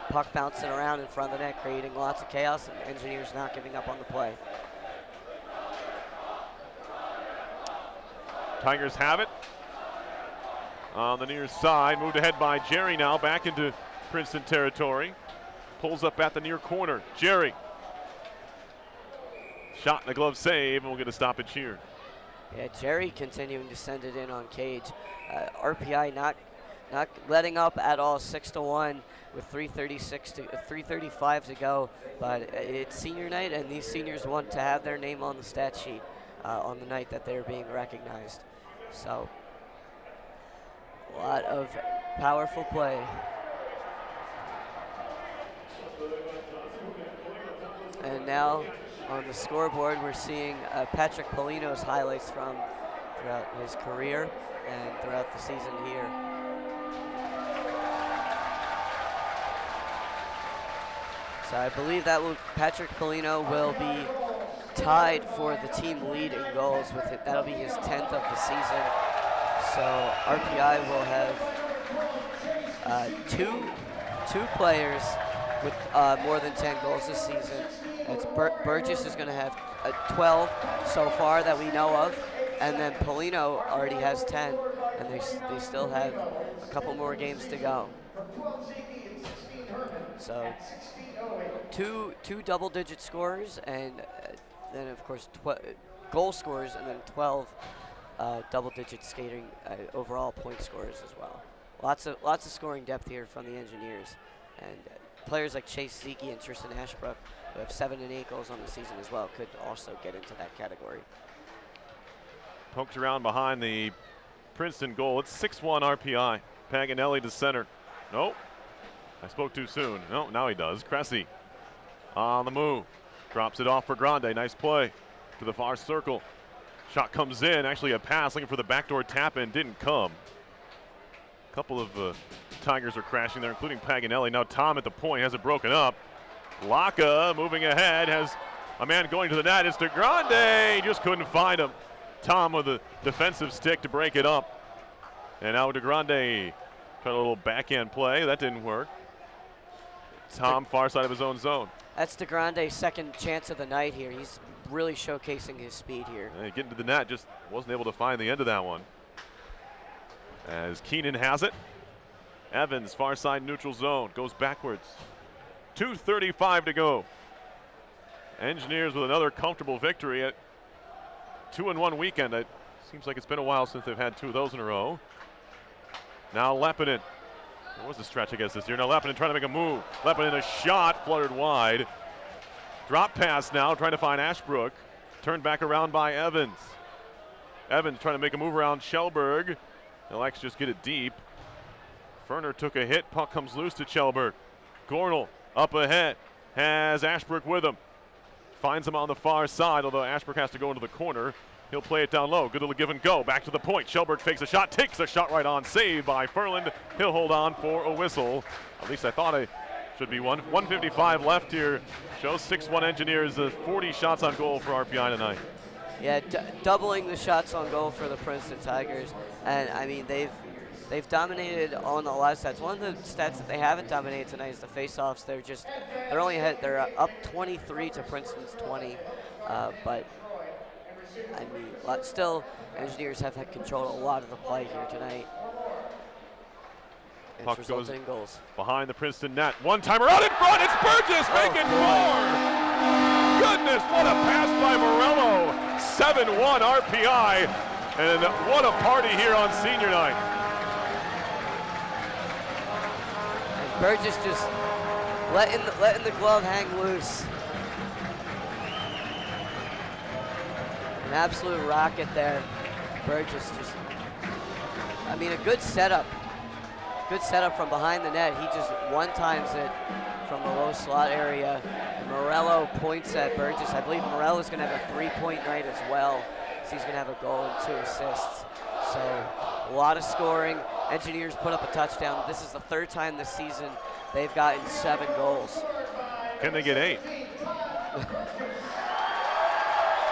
S2: puck bouncing around in front of the net, creating lots of chaos, and Engineers not giving up on the play.
S1: Tigers have it on the near side. Moved ahead by Jerry now, back into Princeton territory. Pulls up at the near corner. Jerry. Shot and a glove save, and we'll get a stoppage here.
S2: Yeah, Jerry continuing to send it in on Cage. RPI not letting up at all, 6-1 with 3:35 to go. But it's senior night, and these seniors want to have their name on the stat sheet on the night that they're being recognized. So, a lot of powerful play. And now on the scoreboard, we're seeing Patrick Polino's highlights from throughout his career and throughout the season here. So I believe that Patrick Polino will be tied for the team lead in goals with it. That'll be his 10th of the season. So RPI will have two players with more than 10 goals this season. It's Burgess is going to have 12 so far that we know of, and then Polino already has 10, and they still have a couple more games to go. So two double-digit scorers, and then of course goal scorers, and then 12 double-digit skating overall point scorers as well. Lots of scoring depth here from the Engineers, and players like Chase Zeke and Tristan Ashbrook, who have 7 and 8 goals on the season as well, could also get into that category.
S1: Pokes around behind the Princeton goal. It's 6-1 RPI. Paganelli to center. Nope. I spoke too soon. No, now he does. Cressy on the move. Drops it off for Grande. Nice play to the far circle. Shot comes in. Actually a pass looking for the backdoor tap in. Didn't come. A couple of Tigers are crashing there, including Paganelli. Now Tom at the point has it broken up. Laka moving ahead, has a man going to the net. It's to Grande. He just couldn't find him. Tom with a defensive stick to break it up. And now de Grande tried a little backhand play. That didn't work. Tom far side of his own zone.
S2: That's de Grande's second chance of the night here. He's really showcasing his speed here.
S1: Yeah, getting to the net, just wasn't able to find the end of that one. As Keenan has it. Evans, far side neutral zone, goes backwards. 2:35 to go. Engineers with another comfortable victory at 2-1 weekend. It seems like it's been a while since they've had 2 of those in a row. Now Lepinen. What was the stretch, I guess, this year? Now Lepinen trying to make a move. Lepinen a shot, fluttered wide. Drop pass now, trying to find Ashbrook. Turned back around by Evans. Evans trying to make a move around Kjellberg. Elects just get it deep. Ferner took a hit, puck comes loose to Kjellberg. Gornell up ahead, has Ashbrook with him. Finds him on the far side, although Ashbrook has to go into the corner. He'll play it down low, good little give and go, back to the point. Kjellberg fakes a shot, takes a shot right on, saved by Ferland. He'll hold on for a whistle. At least I thought it should be one. 1:55 left here. Shows 6-1 Engineers, 40 shots on goal for RPI tonight.
S2: Yeah, doubling the shots on goal for the Princeton Tigers. And I mean, they've dominated on a lot of stats. One of the stats that they haven't dominated tonight is the face-offs. They're only ahead. They're up 23 to Princeton's 20. But I mean, still, Engineers have had control of a lot of the play here tonight.
S1: Puck
S2: It's
S1: goes
S2: resulting in goals.
S1: behind the Princeton net. One-timer out in front. It's Burgess making more. Goodness, what a pass by Morello. 7-1 RPI, and what a party here on senior night.
S2: And Burgess just letting the glove hang loose. An absolute rocket there. Burgess just, I mean, a good setup. Good setup from behind the net. He just one-times it from the low slot area. And Morello points at Burgess. I believe Morello's going to have a 3-point night as well. So he's going to have a goal and 2 assists. So a lot of scoring. Engineers put up a touchdown. This is the 3rd time this season they've gotten 7 goals.
S1: Can they get 8?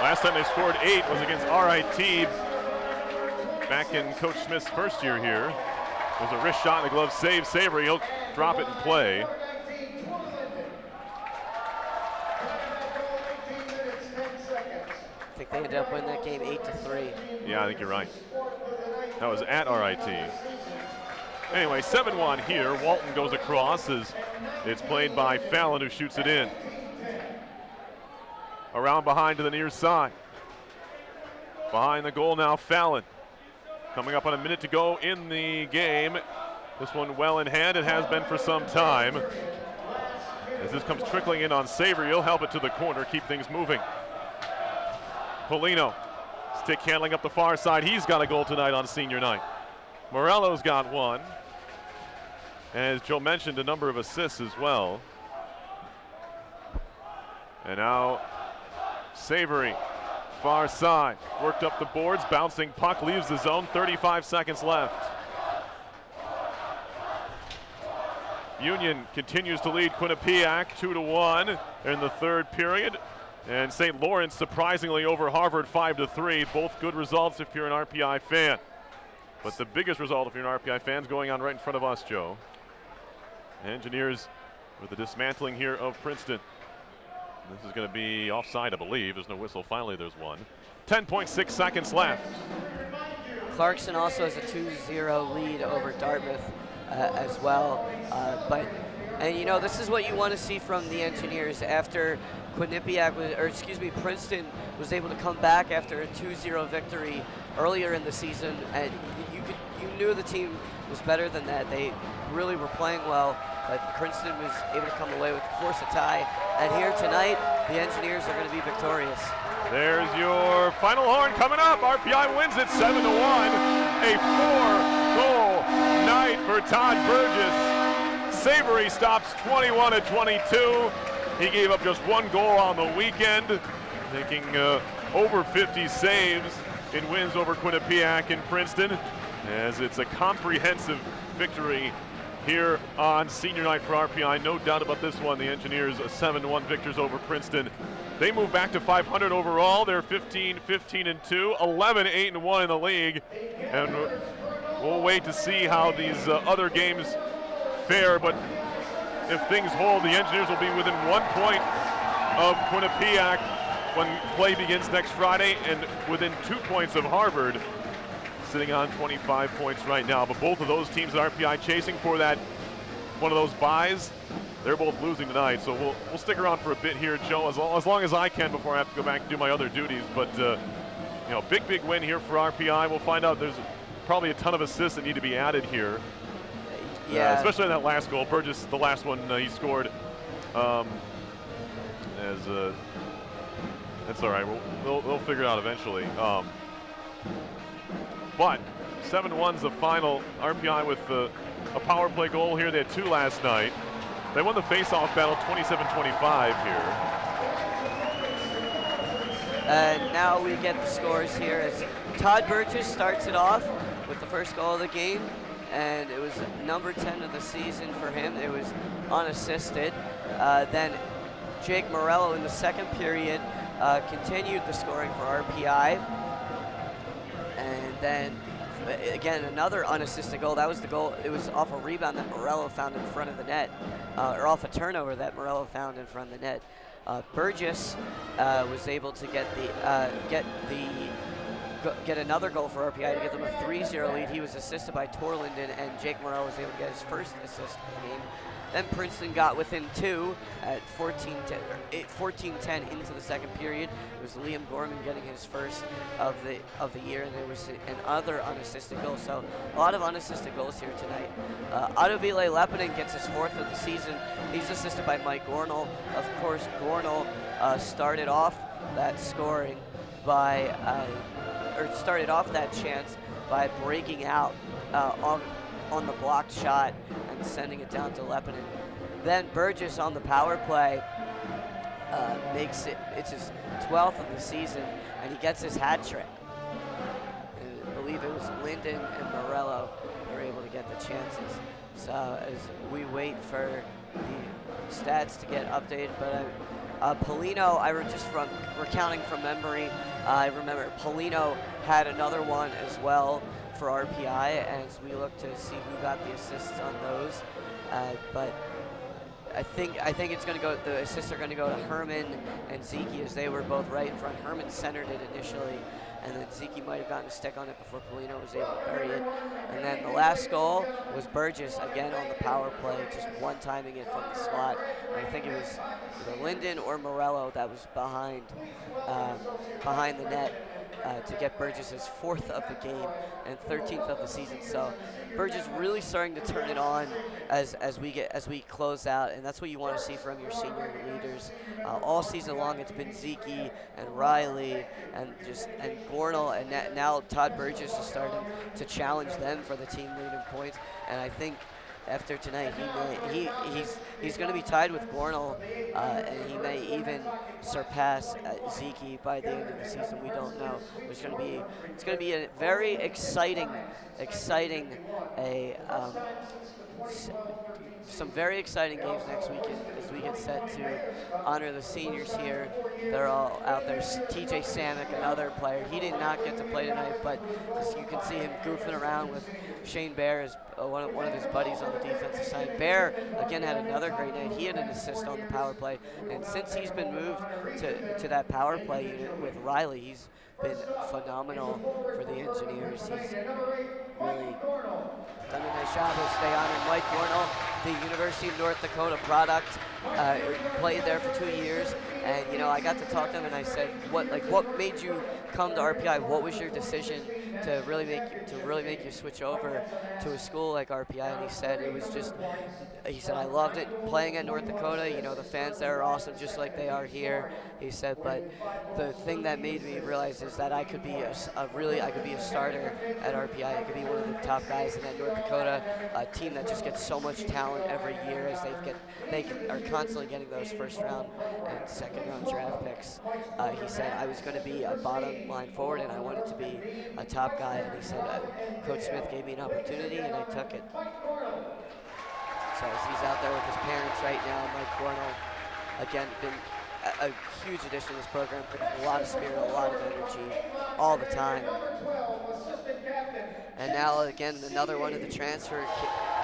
S1: Last time they scored 8 was against RIT back in Coach Smith's first year here. It was a wrist shot and a glove save. Savory, he'll drop it and play.
S2: think they ended up winning that game 8-3.
S1: Yeah, I think you're right. That was at RIT. Anyway, 7-1 here. Walton goes across as it's played by Fallon, who shoots it in. Around behind to the near side. Behind the goal now, Fallon. Coming up on a minute to go in the game. This one well in hand. It has been for some time. As this comes trickling in on Savory, he'll help it to the corner, keep things moving. Polino, stick handling up the far side. He's got a goal tonight on senior night. Morello's got one. And as Joe mentioned, a number of assists as well. And now Savory, far side, worked up the boards, bouncing puck, leaves the zone, 35 seconds left. Union continues to lead Quinnipiac 2-1 in the third period. And St. Lawrence surprisingly over Harvard 5-3. Both good results if you're an RPI fan. But the biggest result if you're an RPI fan is going on right in front of us, Joe. Engineers with the dismantling here of Princeton. This is going to be offside, I believe. There's no whistle. Finally, there's one. 10.6 seconds left.
S2: Clarkson also has a 2-0 lead over Dartmouth as well. And you know, this is what you want to see from the Engineers after Princeton was able to come back after a 2-0 victory earlier in the season, and you knew the team was better than that. They really were playing well, but Princeton was able to come away with force a tie. And here tonight, the Engineers are going to be victorious.
S1: There's your final horn coming up. RPI wins it 7-1. A 4-goal night for Todd Burgess. Savory stops 21-22. He gave up just one goal on the weekend, making over 50 saves in wins over Quinnipiac and Princeton, as it's a comprehensive victory here on senior night for RPI. No doubt about this one. The Engineers 7-1 victors over Princeton. They move back to 500 overall. They're 15-2, 11-8-1 in the league, and we'll wait to see how these other games fare. But if things hold, the Engineers will be within 1 point of Quinnipiac when play begins next Friday, and within 2 points of Harvard, sitting on 25 points right now. But both of those teams at RPI chasing for that one of those buys, they're both losing tonight. So we'll stick around for a bit here, Joe, as long as I can before I have to go back and do my other duties. But you know, big win here for RPI. We'll find out there's probably a ton of assists that need to be added here.
S2: Yeah,
S1: especially in that last goal. Burgess, the last one he scored. That's all right. They'll figure it out eventually. But 7-1's the final. RPI with a power play goal here. They had 2 last night. They won the face-off battle 27-25 here.
S2: And now we get the scores here as Todd Burgess starts it off with the first goal of the game, and it was number 10 of the season for him. It was unassisted. Then Jake Morello in the second period continued the scoring for RPI. And then again, another unassisted goal. That was the goal. It was off a rebound that Morello found in front of the net, or off a turnover that Morello found in front of the net. Burgess was able to get another goal for RPI to give them a 3-0 lead. He was assisted by Torlinden, and Jake Morello was able to get his first assist in the game. Then Princeton got within 2 at 14-10 into the second period. It was Liam Gorman getting his first of the year, and there was another unassisted goal. So a lot of unassisted goals here tonight. Autovile Lepinen gets his 4th of the season. He's assisted by Mike Gornall. Of course, Gornall started off that scoring by, or started off that chance by breaking out on the blocked shot and sending it down to Lepinen. Then Burgess on the power play makes it's his 12th of the season, and he gets his hat trick. I believe it was Linden and Morello who were able to get the chances. So as we wait for the stats to get updated, but Polino, just from recounting from memory, I remember Polino had another one as well for RPI as we look to see who got the assists on those. But I think it's going to go. The assists are going to go to Herman and Zeke as they were both right in front. Herman centered it initially, and then Zeke might have gotten a stick on it before Polino was able to bury it. And then the last goal was Burgess again on the power play, just one timing it from the slot. And I think it was either Linden or Morello that was behind the net to get Burgess's 4th of the game and 13th of the season. So Burgess really starting to turn it on as we close out, and that's what you want to see from your senior leaders. All season long, it's been Zeke and Riley and Gornell, and now Todd Burgess is starting to challenge them for the team lead in points. And I think after tonight, he's going to be tied with Gornell, and he may even surpass Zeke by the end of the season. We don't know. It's going to be a very exciting some very exciting games next weekend as we get set to honor the seniors here. They're all out there. TJ Samick, another player, he did not get to play tonight, but as you can see him goofing around with Shane Bear, as one of his buddies on the defensive side. Bear again had another great night. He had an assist on the power play, and since he's been moved to that power play unit with Riley, he's been phenomenal for the Engineers. He's really done a nice job. He'll stay on. And Mike Gornell, the University of North Dakota product, played there for 2 years. And I got to talk to him, and I said, what made you come to RPI? What was your decision to really make you switch over to a school like RPI? And he said I loved it playing at North Dakota. The fans there are awesome, just like they are here. He said, but the thing that made me realize is that I could be a starter at RPI. I could be one of the top guys in that North Dakota team that just gets so much talent every year as they are constantly getting those first round and second round draft picks. He said I was going to be a bottom line forward and I wanted to be a top guy, and he said Coach Smith gave me an opportunity and I took it. So as he's out there with his parents right now, Mike Gornell, again, been a huge addition to this program, brings a lot of spirit, a lot of energy, all the time. And now, again, another one of the transfer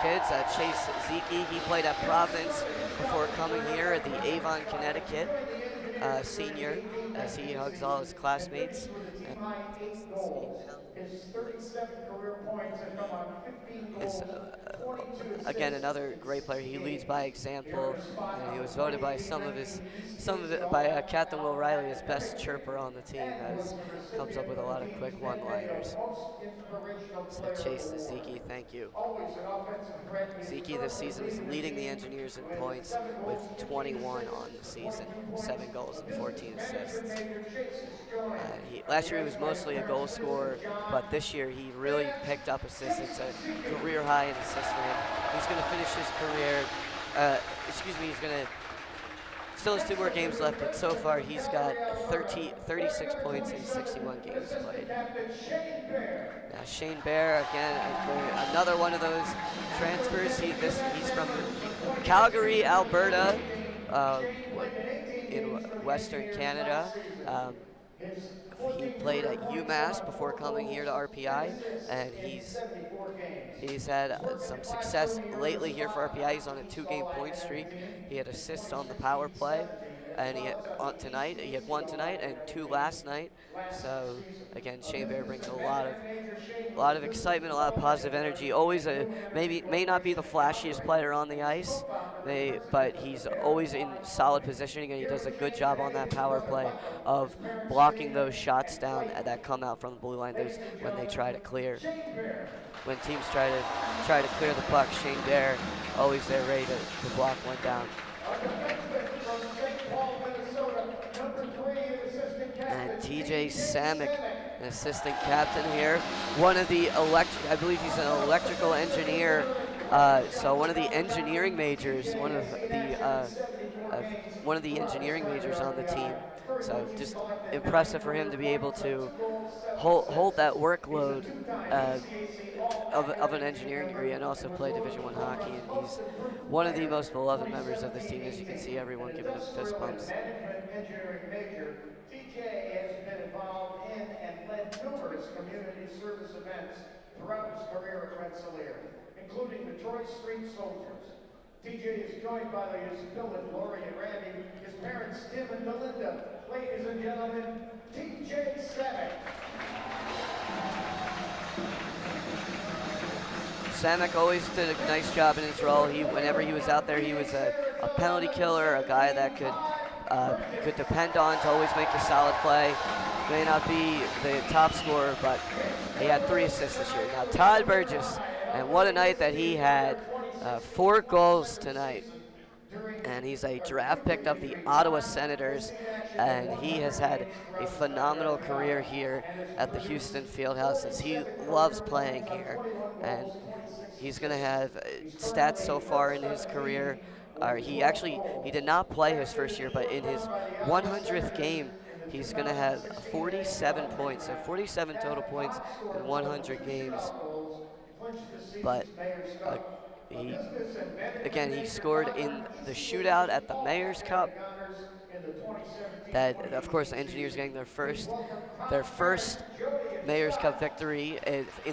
S2: kids, Chase Zeke. He played at Providence before coming here at the Avon, Connecticut, senior, as he hugs all his classmates.
S3: His 37 career points have come on 15 goals.
S2: Again, another great player. He leads by example, and he was voted by by Captain Will Riley as best chirper on the team, as comes up with a lot of quick one-liners. So Chase Zeke, thank you. Zeke this season is leading the Engineers in points with 21 on the season, 7 goals and 14 assists. Last year he was mostly a goal scorer, but this year he really picked up assists. It's a career high in assists for him. He's going to finish his career, he's going to, still has 2 more games left, but so far he's got 36 points in 61 games played. Now Shane Bear, again, another one of those transfers. He's from Calgary, Alberta, in Western Canada. He played at UMass before coming here to RPI, and he's had some success lately here for RPI. He's on a 2-game point streak. He had assists on the power play, and he had one tonight and 2 last night. So again, Shane Bear brings a lot of excitement, a lot of positive energy. Always may not be the flashiest player on the ice, but he's always in solid positioning, and he does a good job on that power play of blocking those shots down that come out from the blue line. When they try to clear, when teams try to clear the puck, Shane Bear always there ready to block one down. And TJ Samick, an assistant captain here. One of the I believe he's an electrical engineer. So one of the engineering majors, one of the engineering majors on the team. So just impressive for him to be able to hold that workload of an engineering degree and also play Division I hockey. And he's one of the most beloved members of this team. As you can see, everyone giving him fist bumps.
S3: Engineering major, TJ has been involved in and led numerous community service events throughout his career at Rensselaer, including the Troy Street Soldiers, TJ is joined by his billet, Lori and Randy, his parents, Tim and Melinda. Ladies and gentlemen, TJ Samek.
S2: Samek always did a nice job in his role. Whenever he was out there, he was a penalty killer, a guy that could depend on to always make a solid play. May not be the top scorer, but he had 3 assists this year. Now Todd Burgess, and what a night that he had. 4 goals tonight. And he's a draft pick of the Ottawa Senators, and he has had a phenomenal career here at the Houston Fieldhouse as he loves playing here. And he's going to have stats so far in his career. He did not play his first year, but in his 100th game, he's going to have 47 points, so 47 total points in 100 games. But he scored in the shootout at the Mayor's Cup. That, of course, the Engineers getting their first Mayor's Cup victory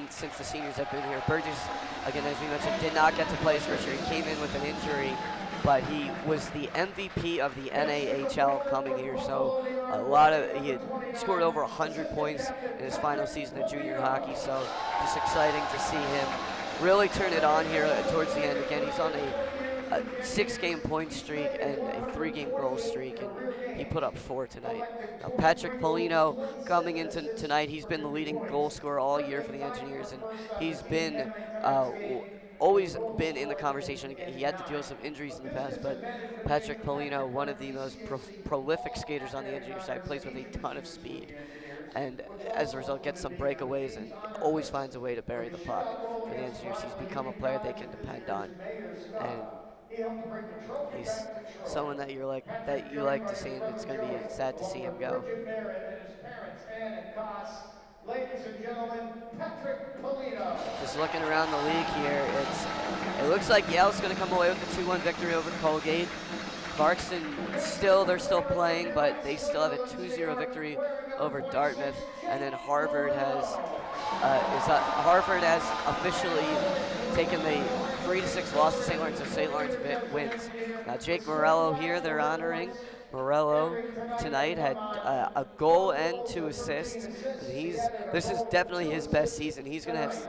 S2: since the seniors have been here. Burgess, again, as we mentioned, did not get to play his first year. He came in with an injury, but he was the MVP of the NAHL coming here. So he had scored over 100 points in his final season of junior hockey. So just exciting to see him really turn it on here towards the end. Again, he's on a 6-game point streak and a 3-game goal streak, and he put up 4 tonight. Now, Patrick Polino coming into tonight, he's been the leading goal scorer all year for the Engineers, and he's been always been in the conversation. He had to deal with some injuries in the past, but Patrick Polino, one of the most prolific skaters on the Engineer side, plays with a ton of speed, and as a result gets some breakaways and always finds a way to bury the puck for the Engineers. He's become a player they can depend on, and he's someone that you like to see, and it's going to be sad to see him go.
S3: Ladies and gentlemen, Patrick Polino.
S2: Just looking around the league here, it looks like Yale's going to come away with a 2-1 victory over Colgate. Clarkson they're still playing, but they still have a 2-0 victory over Dartmouth. And then Harvard has officially taken the 3-6 loss to St. Lawrence, so St. Lawrence wins. Now Jake Morello here, they're honoring. Morello tonight had a goal and 2 assists. And this is definitely his best season. He's going to have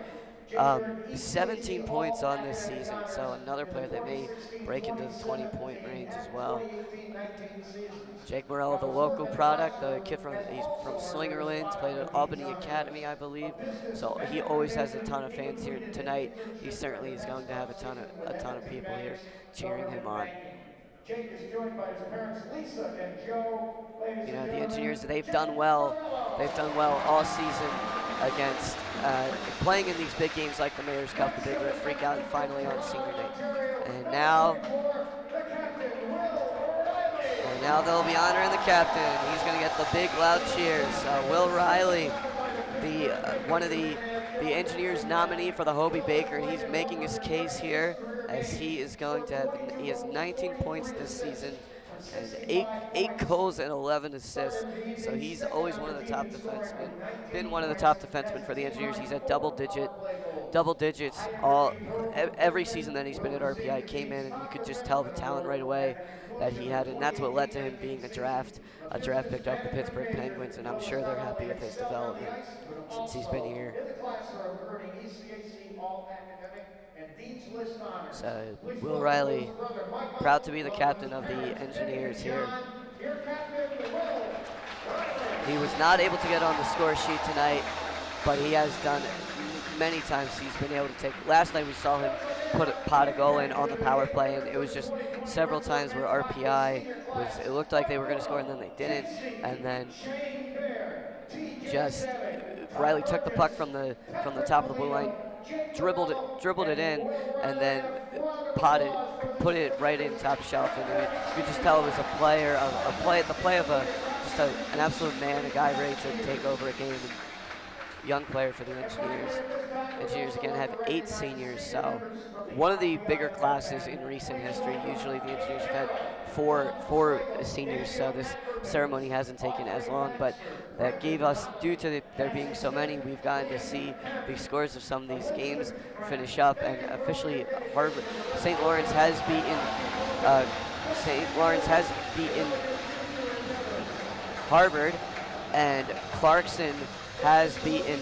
S2: 17 points on this season, so another player that may break into the 20-point range as well. Jake Morello, the local product, the kid he's from Slingerlands, played at Albany Academy, I believe. So he always has a ton of fans here. Tonight, he certainly is going to have a ton of people here cheering him on.
S3: Jake is joined by his parents, Lisa and Joe.
S2: You know, the Engineers, they've done well all season against playing in these big games like the Mayor's Cup, but they were freak out finally on senior night. And now they'll be honoring the captain. He's going to get the big loud cheers. Will Riley, one of the Engineers nominee for the Hobie Baker, and he's making his case here as he has 19 points this season and 8 goals and 11 assists. So he's always one of the top defensemen, been one of the top defensemen for the Engineers. He's at double digits every season that he's been at RPI. Came in and you could just tell the talent right away that he had, and that's what led to him being a draft pick of the Pittsburgh Penguins, and I'm sure they're happy with his development since he's been here. So Will Riley, proud to be the captain of the Engineers here. He was not able to get on the score sheet tonight, but he has done many times. He's been able to take. Last night we saw him put a pot of goal in on the power play, and it was just several times where RPI it looked like they were going to score and then they didn't, and then just Riley took the puck from the top of the blue line, dribbled it in, and then put it right in top shelf, and you could just tell it was the play of an absolute man, a guy ready to take over a game. young player for the Engineers. Engineers again have 8 seniors, so one of the bigger classes in recent history. Usually the Engineers have had four seniors, so this ceremony hasn't taken as long, but that gave us, due to there being so many, we've gotten to see the scores of some of these games finish up, and officially St. Lawrence has beaten Harvard, and Clarkson has beaten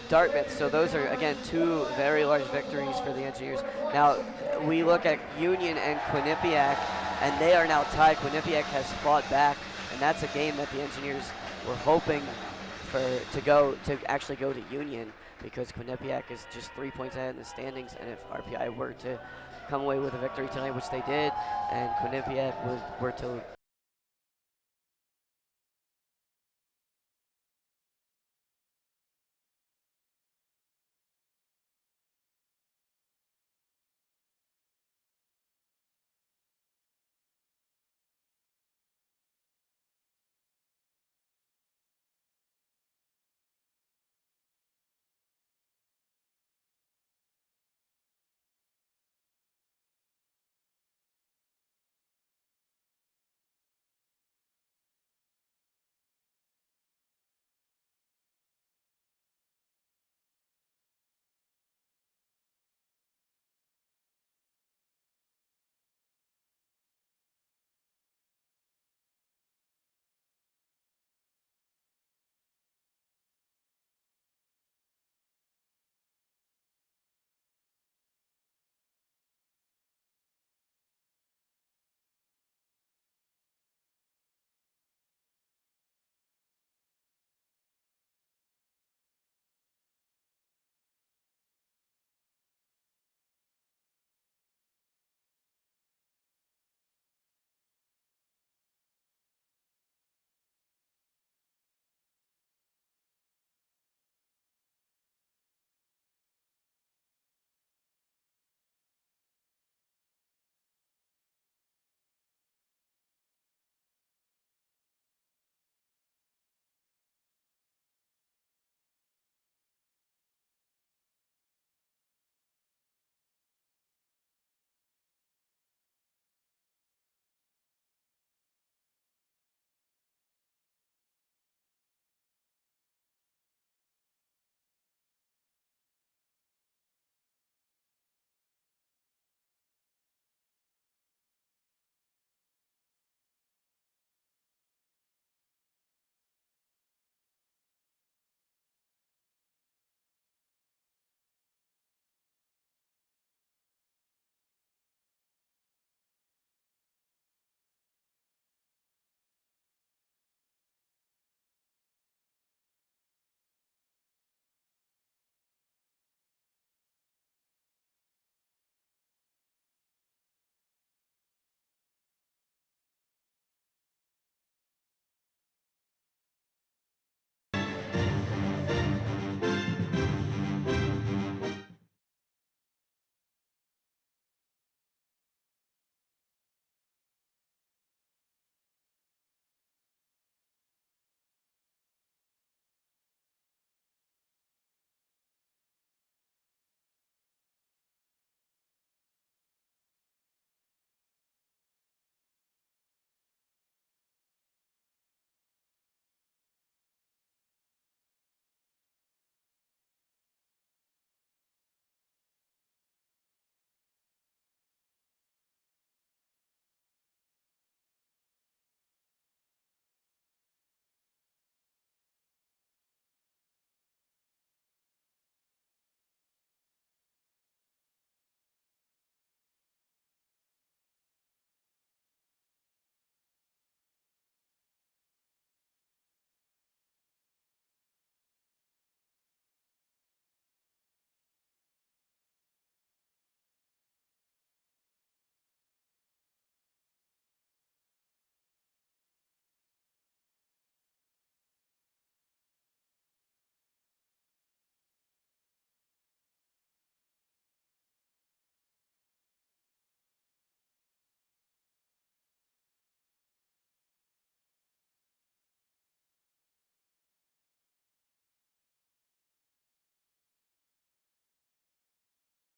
S2: Dartmouth. So those are, again, 2 very large victories for the Engineers. Now, we look at Union and Quinnipiac, and they are now tied. Quinnipiac has fought back, and that's a game that the Engineers were hoping to actually go to Union, because Quinnipiac is just 3 points ahead in the standings, and if RPI were to come away with a victory tonight, which they did, and Quinnipiac were to